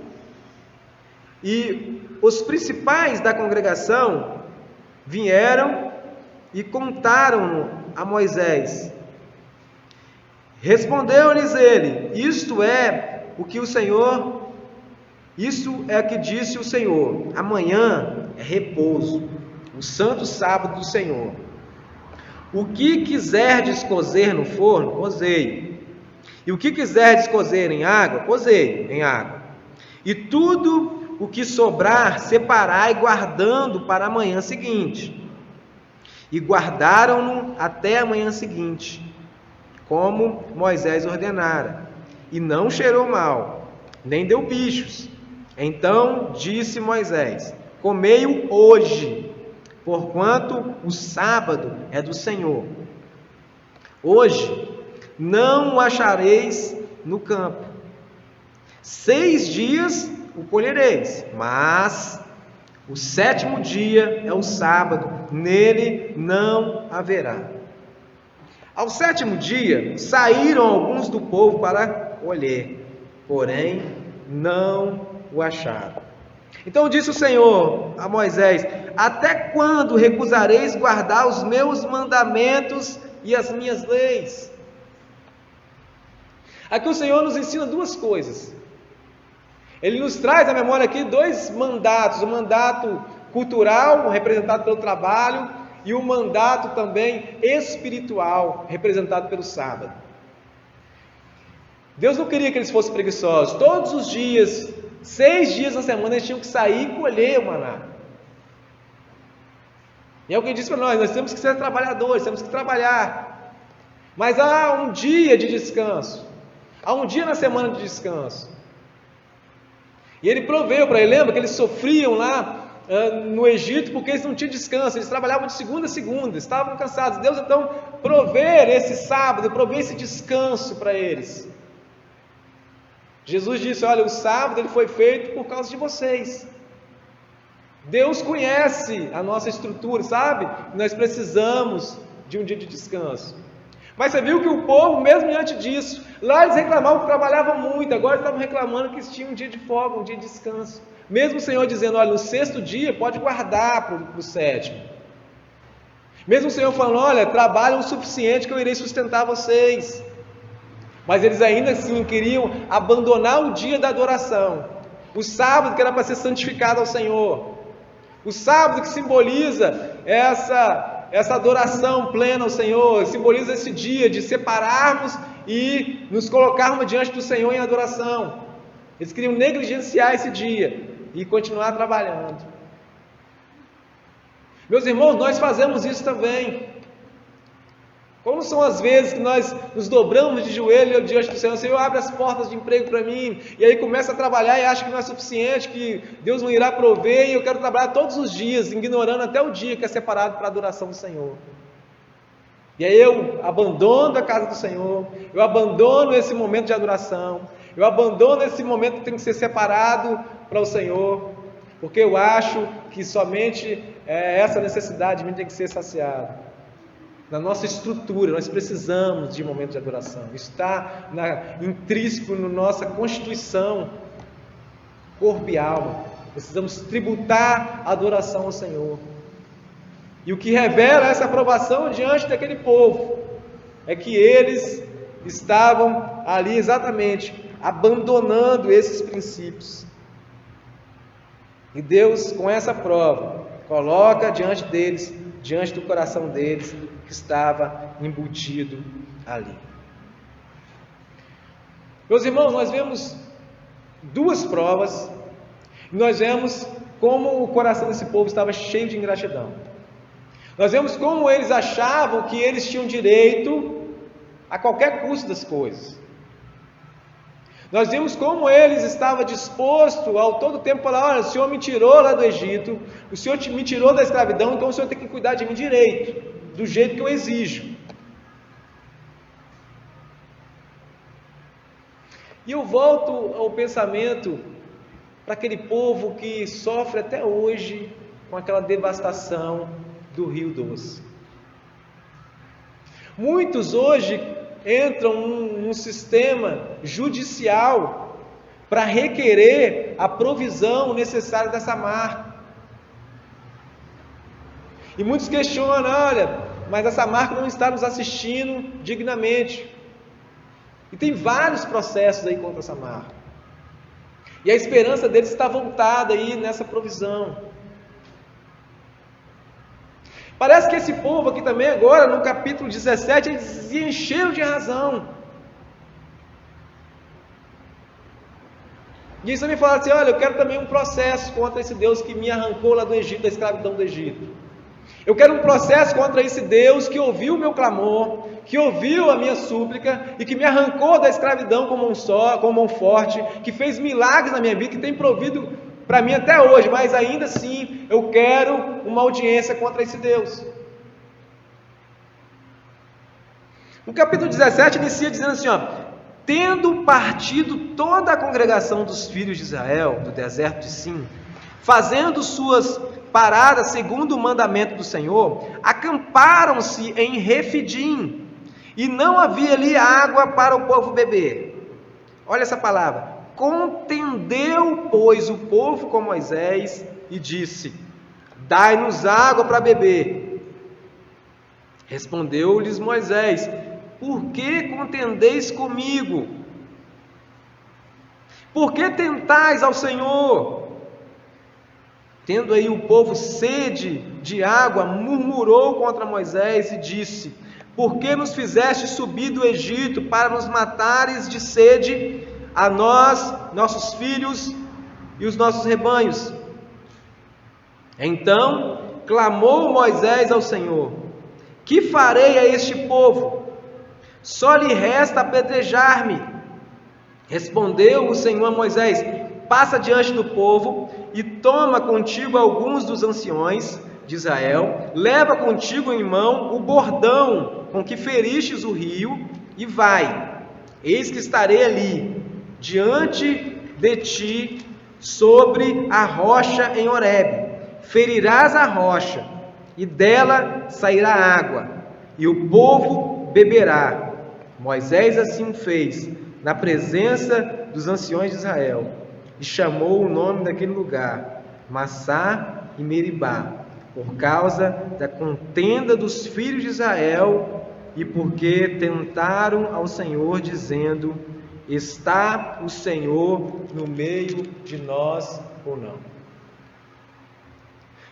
e os principais da congregação vieram e contaram-no a Moisés. Respondeu-lhes ele: Isso é o que disse o Senhor: amanhã é repouso, o santo sábado do Senhor. O que quiserdes cozer no forno, cozei, e o que quiserdes cozer em água, cozei em água, e tudo o que sobrar separai, guardando para a manhã seguinte. E guardaram-no até a manhã seguinte, como Moisés ordenara, e não cheirou mal, nem deu bichos. Então disse Moisés: comei-o hoje, porquanto o sábado é do Senhor. Hoje não o achareis no campo. 6 dias o colhereis, mas o 7º dia é o sábado, nele não haverá. Ao 7º dia saíram alguns do povo para colher, porém não o acharam. Então disse o Senhor a Moisés: até quando recusareis guardar os meus mandamentos e as minhas leis? Aqui o Senhor nos ensina 2 coisas. Ele nos traz à memória aqui 2 mandatos: o mandato cultural, representado pelo trabalho, e o mandato também espiritual, representado pelo sábado. Deus não queria que eles fossem preguiçosos. Todos os dias, 6 dias na semana, eles tinham que sair e colher o maná. E é o que ele disse para nós temos que ser trabalhadores, temos que trabalhar. Mas há um dia de descanso, há um dia na semana de descanso. E ele proveu para ele, lembra que eles sofriam lá no Egito porque eles não tinham descanso, eles trabalhavam de segunda a segunda, estavam cansados. Deus então prover esse sábado, prover esse descanso para eles. Jesus disse: olha, o sábado ele foi feito por causa de vocês. Deus conhece a nossa estrutura, sabe? Nós precisamos de um dia de descanso. Mas você viu que o povo, mesmo diante disso, lá eles reclamavam que trabalhavam muito, agora eles estavam reclamando que eles tinham um dia de folga, um dia de descanso. Mesmo o Senhor dizendo: olha, no 6º dia pode guardar para o 7º. Mesmo o Senhor falando: olha, trabalham o suficiente que eu irei sustentar vocês. Mas eles ainda assim queriam abandonar o dia da adoração, o sábado que era para ser santificado ao Senhor, o sábado que simboliza essa adoração plena ao Senhor, simboliza esse dia de separarmos e nos colocarmos diante do Senhor em adoração. Eles queriam negligenciar esse dia e continuar trabalhando. Meus irmãos, nós fazemos isso também. Como são as vezes que nós nos dobramos de joelho diante do Senhor, Senhor, abre as portas de emprego para mim, e aí começa a trabalhar e acha que não é suficiente, que Deus não irá prover, e eu quero trabalhar todos os dias, ignorando até o dia que é separado para a adoração do Senhor. E aí eu abandono a casa do Senhor, eu abandono esse momento de adoração, eu abandono esse momento que tem que ser separado para o Senhor, porque eu acho que somente essa necessidade de mim tem que ser saciada. Na nossa estrutura, nós precisamos de momento de adoração. Está intrínseco na nossa constituição, corpo e alma. Precisamos tributar a adoração ao Senhor. E o que revela essa aprovação diante daquele povo é que eles estavam ali exatamente abandonando esses princípios. E Deus, com essa prova, coloca diante deles, diante do coração deles, que estava embutido ali. Meus irmãos, nós vemos duas provas, e nós vemos como o coração desse povo estava cheio de ingratidão. Nós vemos como eles achavam que eles tinham direito a qualquer custo das coisas. Nós vimos como eles estavam dispostos ao todo tempo falar: olha, o Senhor me tirou lá do Egito, o Senhor me tirou da escravidão, então o Senhor tem que cuidar de mim direito, do jeito que eu exijo. E eu volto ao pensamento para aquele povo que sofre até hoje com aquela devastação do Rio Doce. Muitos hoje entram num sistema judicial para requerer a provisão necessária dessa marca. E muitos questionam: olha, mas essa marca não está nos assistindo dignamente. E tem vários processos aí contra essa marca. E a esperança deles está voltada aí nessa provisão. Parece que esse povo aqui também agora, no capítulo 17, eles se encheram de razão. E eles também falaram assim: olha, eu quero também um processo contra esse Deus que me arrancou lá do Egito, da escravidão do Egito. Eu quero um processo contra esse Deus que ouviu o meu clamor, que ouviu a minha súplica e que me arrancou da escravidão com mão forte, que fez milagres na minha vida, que tem provido para mim até hoje, mas ainda assim eu quero uma audiência contra esse Deus. No capítulo 17 inicia dizendo assim: ó, tendo partido toda a congregação dos filhos de Israel do deserto de Sim, fazendo suas paradas segundo o mandamento do Senhor, acamparam-se em Refidim, e não havia ali água para o povo beber. Olha essa palavra. Contendeu, pois, o povo com Moisés e disse: dai-nos água para beber. Respondeu-lhes Moisés: por que contendeis comigo? Por que tentais ao Senhor? Tendo aí o povo sede de água, murmurou contra Moisés e disse: por que nos fizeste subir do Egito para nos matares de sede, a nós, nossos filhos e os nossos rebanhos? Então clamou Moisés ao Senhor: que farei a este povo? Só lhe resta apedrejar-me. Respondeu o Senhor a Moisés: passa diante do povo e toma contigo alguns dos anciões de Israel, leva contigo em mão o bordão com que feristes o rio e vai. Eis que estarei ali diante de ti sobre a rocha em Horebe. Ferirás a rocha e dela sairá água e o povo beberá. Moisés assim fez na presença dos anciões de Israel e chamou o nome daquele lugar Massá e Meribá, por causa da contenda dos filhos de Israel e porque tentaram ao Senhor dizendo: está o Senhor no meio de nós ou não?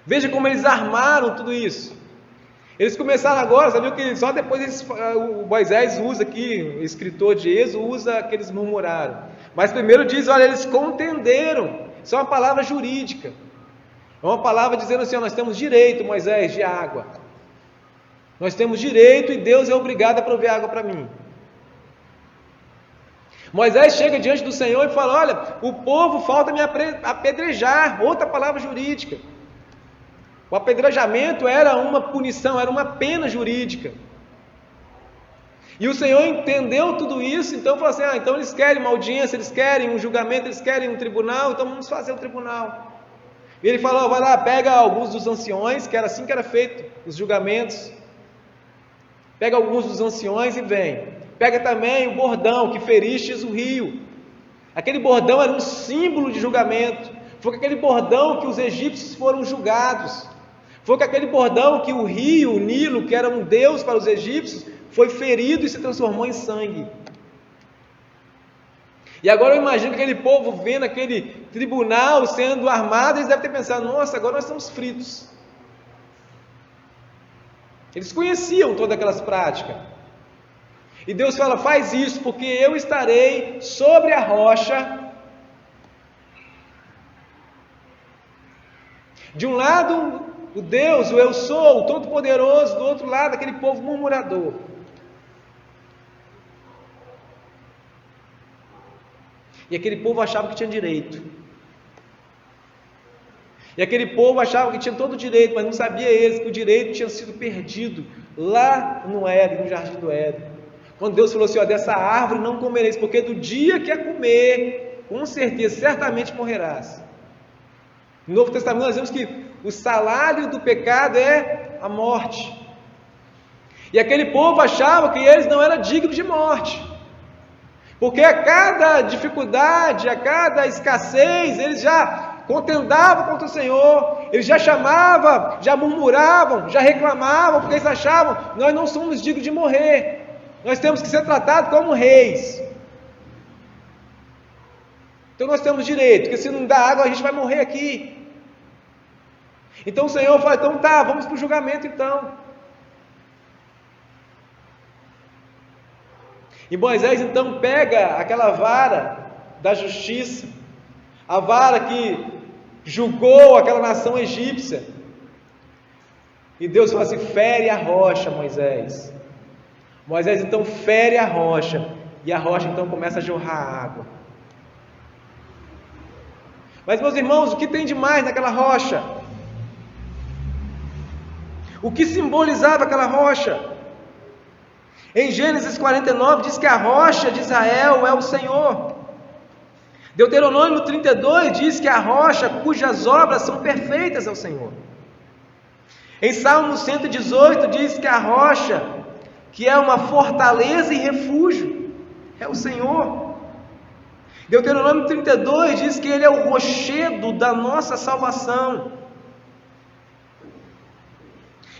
Veja como eles armaram tudo isso. Eles começaram agora, sabe que só depois o Moisés usa aqui, o escritor de Êxodo usa que eles murmuraram. Mas primeiro diz: olha, eles contenderam. Isso é uma palavra jurídica. É uma palavra dizendo assim: ó, nós temos direito, Moisés, de água. Nós temos direito e Deus é obrigado a prover água para mim. Moisés chega diante do Senhor e fala: olha, o povo falta me apedrejar, outra palavra jurídica. O apedrejamento era uma punição, era uma pena jurídica. E o Senhor entendeu tudo isso, então falou assim: então eles querem uma audiência, eles querem um julgamento, eles querem um tribunal, então vamos fazer um tribunal. E ele falou: vai lá, pega alguns dos anciões, que era assim que era feito os julgamentos. Pega alguns dos anciões e vem. Pega também o bordão que feristes o rio. Aquele bordão era um símbolo de julgamento. Foi com aquele bordão que os egípcios foram julgados. Foi com aquele bordão que o rio, o Nilo, que era um deus para os egípcios, foi ferido e se transformou em sangue. E agora eu imagino que aquele povo vendo aquele tribunal sendo armado, eles devem ter pensado: nossa, agora nós estamos fritos. Eles conheciam todas aquelas práticas. E Deus fala: faz isso, porque eu estarei sobre a rocha. De um lado, o Deus, o Eu Sou, o Todo-Poderoso; do outro lado, aquele povo murmurador. E aquele povo achava que tinha direito. E aquele povo achava que tinha todo o direito, mas não sabia eles que o direito tinha sido perdido lá no Éden, no jardim do Éden. Quando Deus falou assim: dessa árvore não comereis, porque do dia que a comer, com certeza, certamente morrerás. No Novo Testamento nós vemos que o salário do pecado é a morte. E aquele povo achava que eles não eram dignos de morte, porque a cada dificuldade, a cada escassez, eles já contendavam contra o Senhor, eles já chamavam, já murmuravam, já reclamavam, porque eles achavam: nós não somos dignos de morrer. Nós temos que ser tratados como reis. Então nós temos direito, porque se não dá água a gente vai morrer aqui. Então o Senhor fala: então tá, vamos para o julgamento então. E Moisés então pega aquela vara da justiça, a vara que julgou aquela nação egípcia. E Deus fala assim: fere a rocha, Moisés. Moisés então fere a rocha, e a rocha então começa a jorrar água. Mas, meus irmãos, o que tem de mais naquela rocha? O que simbolizava aquela rocha? Em Gênesis 49 diz que a rocha de Israel é o Senhor. Deuteronômio 32 diz que a rocha cujas obras são perfeitas é o Senhor. Em Salmo 118 diz que a rocha, que é uma fortaleza e refúgio, é o Senhor. Deuteronômio 32 diz que Ele é o rochedo da nossa salvação.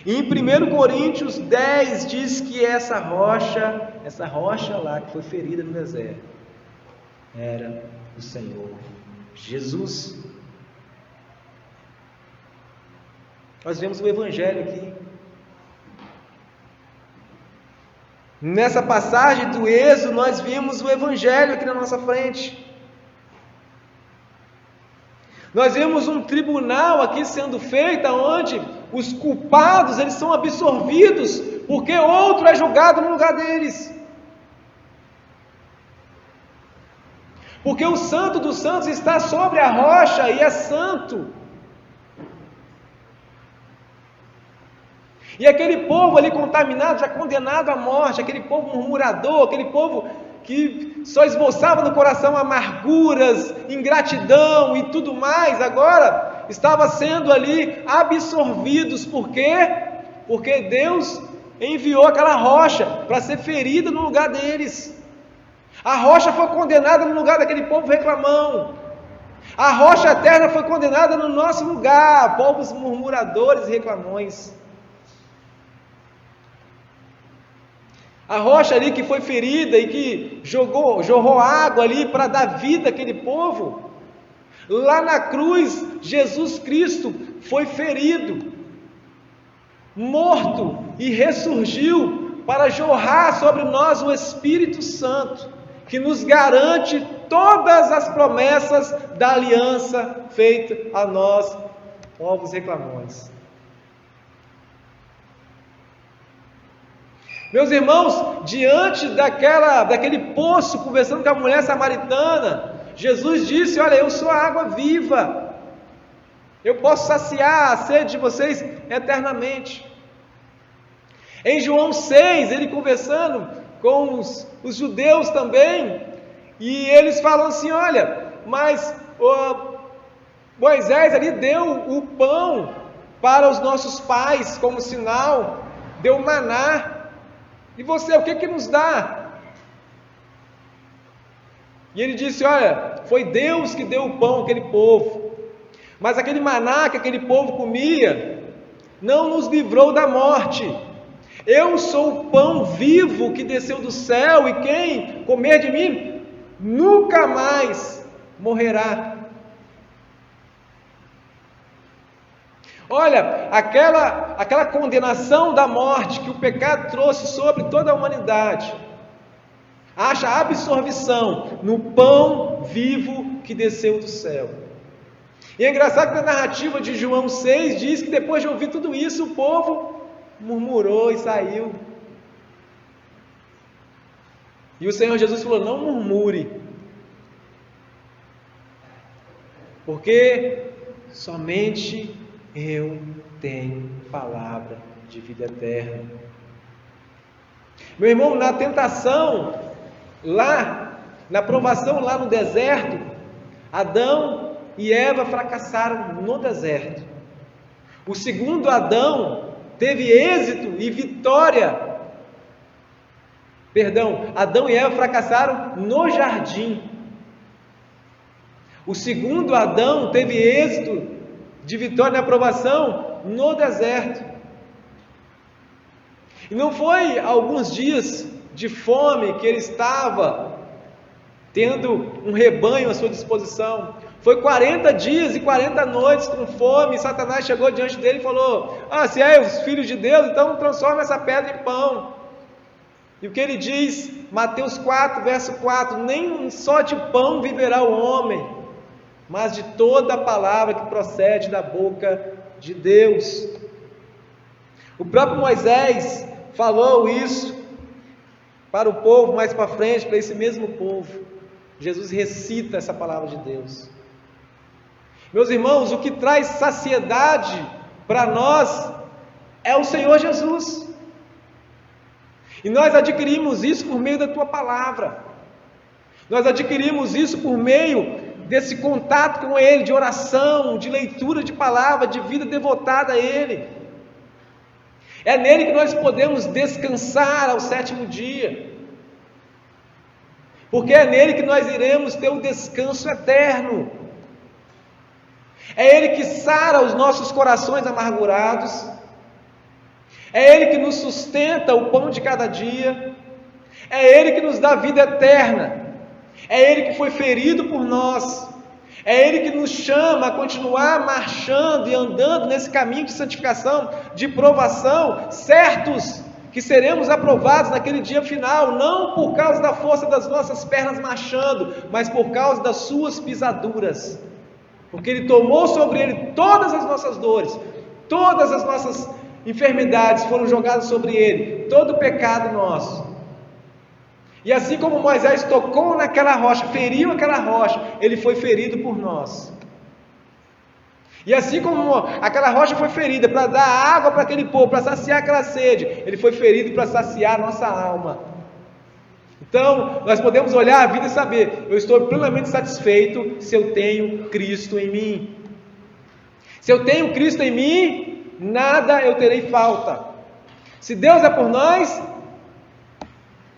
E em 1 Coríntios 10 diz que essa rocha lá que foi ferida no deserto, era o Senhor Jesus. Nós vemos o Evangelho aqui. Nessa passagem do Êxodo, nós vimos o Evangelho aqui na nossa frente. Nós vemos um tribunal aqui sendo feito, onde os culpados eles são absorvidos, porque outro é julgado no lugar deles. Porque o Santo dos Santos está sobre a rocha e é santo. E aquele povo ali contaminado, já condenado à morte, aquele povo murmurador, aquele povo que só esboçava no coração amarguras, ingratidão e tudo mais, agora estava sendo ali absorvidos. Por quê? Porque Deus enviou aquela rocha para ser ferida no lugar deles. A rocha foi condenada no lugar daquele povo reclamão. A rocha eterna foi condenada no nosso lugar, povos murmuradores e reclamões. A rocha ali que foi ferida e que jorrou água ali para dar vida àquele povo. Lá na cruz, Jesus Cristo foi ferido, morto e ressurgiu para jorrar sobre nós o Espírito Santo, que nos garante todas as promessas da aliança feita a nós, povos reclamões. Meus irmãos, diante daquele poço, conversando com a mulher samaritana, Jesus disse: olha, eu sou a água viva, eu posso saciar a sede de vocês eternamente. Em João 6, ele conversando com os judeus também, e eles falam assim: olha, mas Moisés ali deu o pão para os nossos pais como sinal, deu maná, e você, o que nos dá? E ele disse: olha, foi Deus que deu o pão àquele povo, mas aquele maná que aquele povo comia não nos livrou da morte. Eu sou o pão vivo que desceu do céu, e quem comer de mim nunca mais morrerá. Olha, aquela condenação da morte que o pecado trouxe sobre toda a humanidade, acha absorvição no pão vivo que desceu do céu. E é engraçado que na narrativa de João 6 diz que depois de ouvir tudo isso, o povo murmurou e saiu. E o Senhor Jesus falou: não murmure, porque somente eu tenho palavra de vida eterna. Meu irmão, na tentação, lá, na provação lá no deserto, Adão e Eva fracassaram no deserto. O segundo Adão teve êxito e vitória. Adão e Eva fracassaram no jardim. O segundo Adão teve êxito de vitória na aprovação no deserto. E não foi alguns dias de fome que ele estava tendo um rebanho à sua disposição. Foi 40 dias e 40 noites com fome, e Satanás chegou diante dele e falou: se é os filhos de Deus, então transforma essa pedra em pão. E o que ele diz? Mateus 4, verso 4: nem só de pão viverá o homem, mas de toda a palavra que procede da boca de Deus. O próprio Moisés falou isso para o povo mais para frente, para esse mesmo povo. Jesus recita essa palavra de Deus. Meus irmãos, o que traz saciedade para nós é o Senhor Jesus. E nós adquirimos isso por meio da tua palavra. Nós adquirimos isso por meio desse contato com Ele, de oração, de leitura de palavra, de vida devotada a Ele. É nele que nós podemos descansar ao sétimo dia, porque é nele que nós iremos ter o descanso eterno. É Ele que sara os nossos corações amargurados, é Ele que nos sustenta o pão de cada dia, é Ele que nos dá vida eterna. É Ele que foi ferido por nós, é Ele que nos chama a continuar marchando e andando nesse caminho de santificação, de provação, certos que seremos aprovados naquele dia final, não por causa da força das nossas pernas marchando, mas por causa das suas pisaduras, porque Ele tomou sobre Ele todas as nossas dores, todas as nossas enfermidades foram jogadas sobre Ele, todo o pecado nosso. E assim como Moisés tocou naquela rocha, feriu aquela rocha, ele foi ferido por nós. E assim como aquela rocha foi ferida para dar água para aquele povo, para saciar aquela sede, ele foi ferido para saciar a nossa alma. Então, nós podemos olhar a vida e saber: eu estou plenamente satisfeito se eu tenho Cristo em mim. Se eu tenho Cristo em mim, nada eu terei falta. Se Deus é por nós,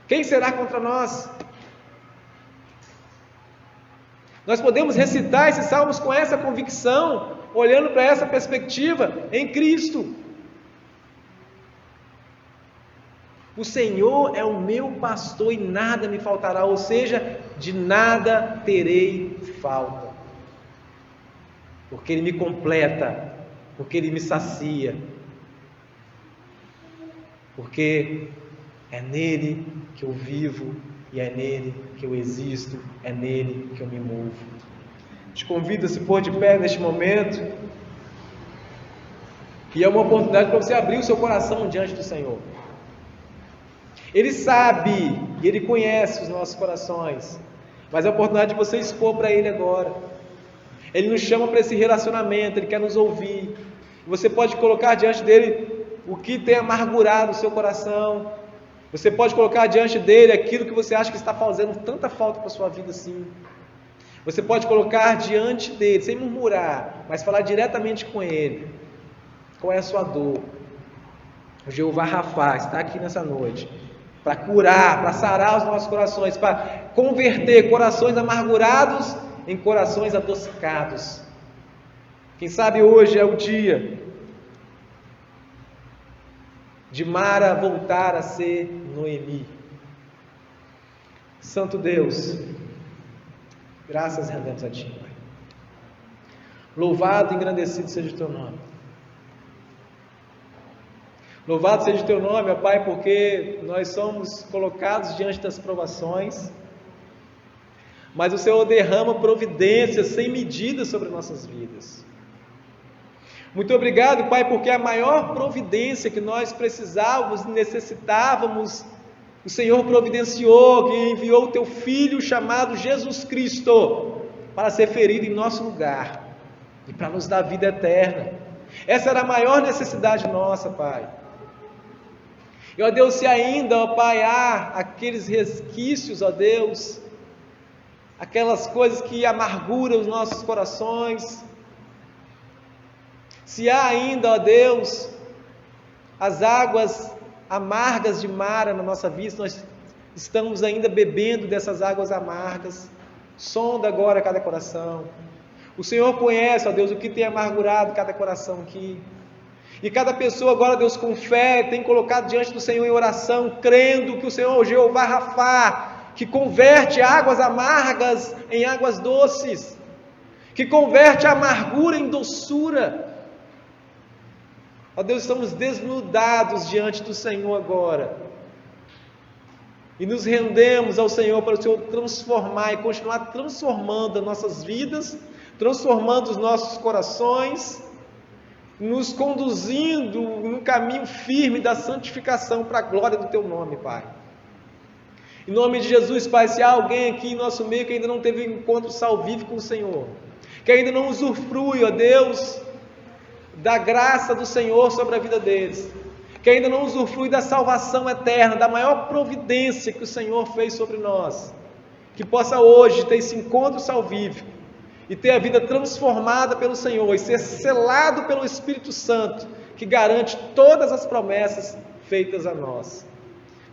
quem será contra nós? Nós podemos recitar esses salmos com essa convicção, olhando para essa perspectiva em Cristo. O Senhor é o meu pastor e nada me faltará, ou seja, de nada terei falta, porque Ele me completa, porque Ele me sacia, porque é nele que eu vivo, e é nele que eu existo, é nele que eu me movo. Te convido a se pôr de pé neste momento, e é uma oportunidade para você abrir o seu coração diante do Senhor. Ele sabe e Ele conhece os nossos corações, mas é a oportunidade de você expor para Ele agora. Ele nos chama para esse relacionamento, Ele quer nos ouvir. Você pode colocar diante dEle o que tem amargurado o seu coração. Você pode colocar diante dEle aquilo que você acha que está fazendo tanta falta para a sua vida assim. Você pode colocar diante dEle, sem murmurar, mas falar diretamente com Ele. Qual é a sua dor? O Jeová Rafá está aqui nessa noite para curar, para sarar os nossos corações, para converter corações amargurados em corações adocicados. Quem sabe hoje é o dia de Mara voltar a ser Noemi. Santo Deus, graças rendemos a Ti, Pai. Louvado e engrandecido seja o Teu nome. Louvado seja o Teu nome, ó Pai, porque nós somos colocados diante das provações, mas o Senhor derrama providências sem medida sobre nossas vidas. Muito obrigado, Pai, porque a maior providência que nós precisávamos, necessitávamos, o Senhor providenciou, que enviou o Teu Filho chamado Jesus Cristo, para ser ferido em nosso lugar, e para nos dar vida eterna. Essa era a maior necessidade nossa, Pai. E, ó Deus, se ainda, ó Pai, há aqueles resquícios, ó Deus, aquelas coisas que amarguram os nossos corações, se há ainda, ó Deus, as águas amargas de Mara na nossa vida, nós estamos ainda bebendo dessas águas amargas, sonda agora cada coração. O Senhor conhece, ó Deus, o que tem amargurado cada coração aqui. E cada pessoa agora, Deus, com fé, tem colocado diante do Senhor em oração, crendo que o Senhor é o Jeová Rafá, que converte águas amargas em águas doces, que converte a amargura em doçura. Ó Deus, estamos desnudados diante do Senhor agora, e nos rendemos ao Senhor para o Senhor transformar e continuar transformando as nossas vidas, transformando os nossos corações, nos conduzindo num caminho firme da santificação para a glória do Teu nome, Pai. Em nome de Jesus, Pai, se há alguém aqui em nosso meio que ainda não teve um encontro salvífico com o Senhor, que ainda não usufrui, ó Deus, da graça do Senhor sobre a vida deles, que ainda não usufrui da salvação eterna, da maior providência que o Senhor fez sobre nós, que possa hoje ter esse encontro salvífico, e ter a vida transformada pelo Senhor, e ser selado pelo Espírito Santo, que garante todas as promessas feitas a nós.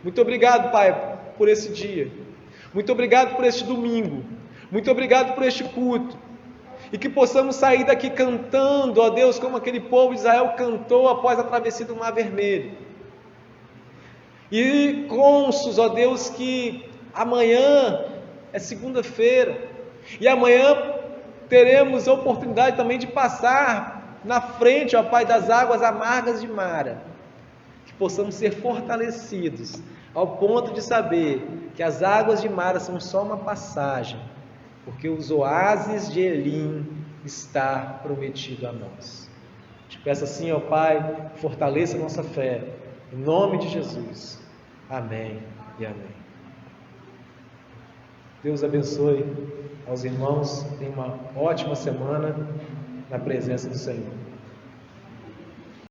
Muito obrigado, Pai, por esse dia. Muito obrigado por este domingo. Muito obrigado por este culto. E que possamos sair daqui cantando, ó Deus, como aquele povo de Israel cantou após a travessia do Mar Vermelho. E cônscios, ó Deus, que amanhã é segunda-feira, e amanhã teremos a oportunidade também de passar na frente, ó Pai, das águas amargas de Mara, que possamos ser fortalecidos, ao ponto de saber que as águas de Mara são só uma passagem, porque os oásis de Elim está prometido a nós. Te peço assim, ó Pai, fortaleça a nossa fé, em nome de Jesus. Amém e amém. Deus abençoe aos irmãos, tenham uma ótima semana na presença do Senhor.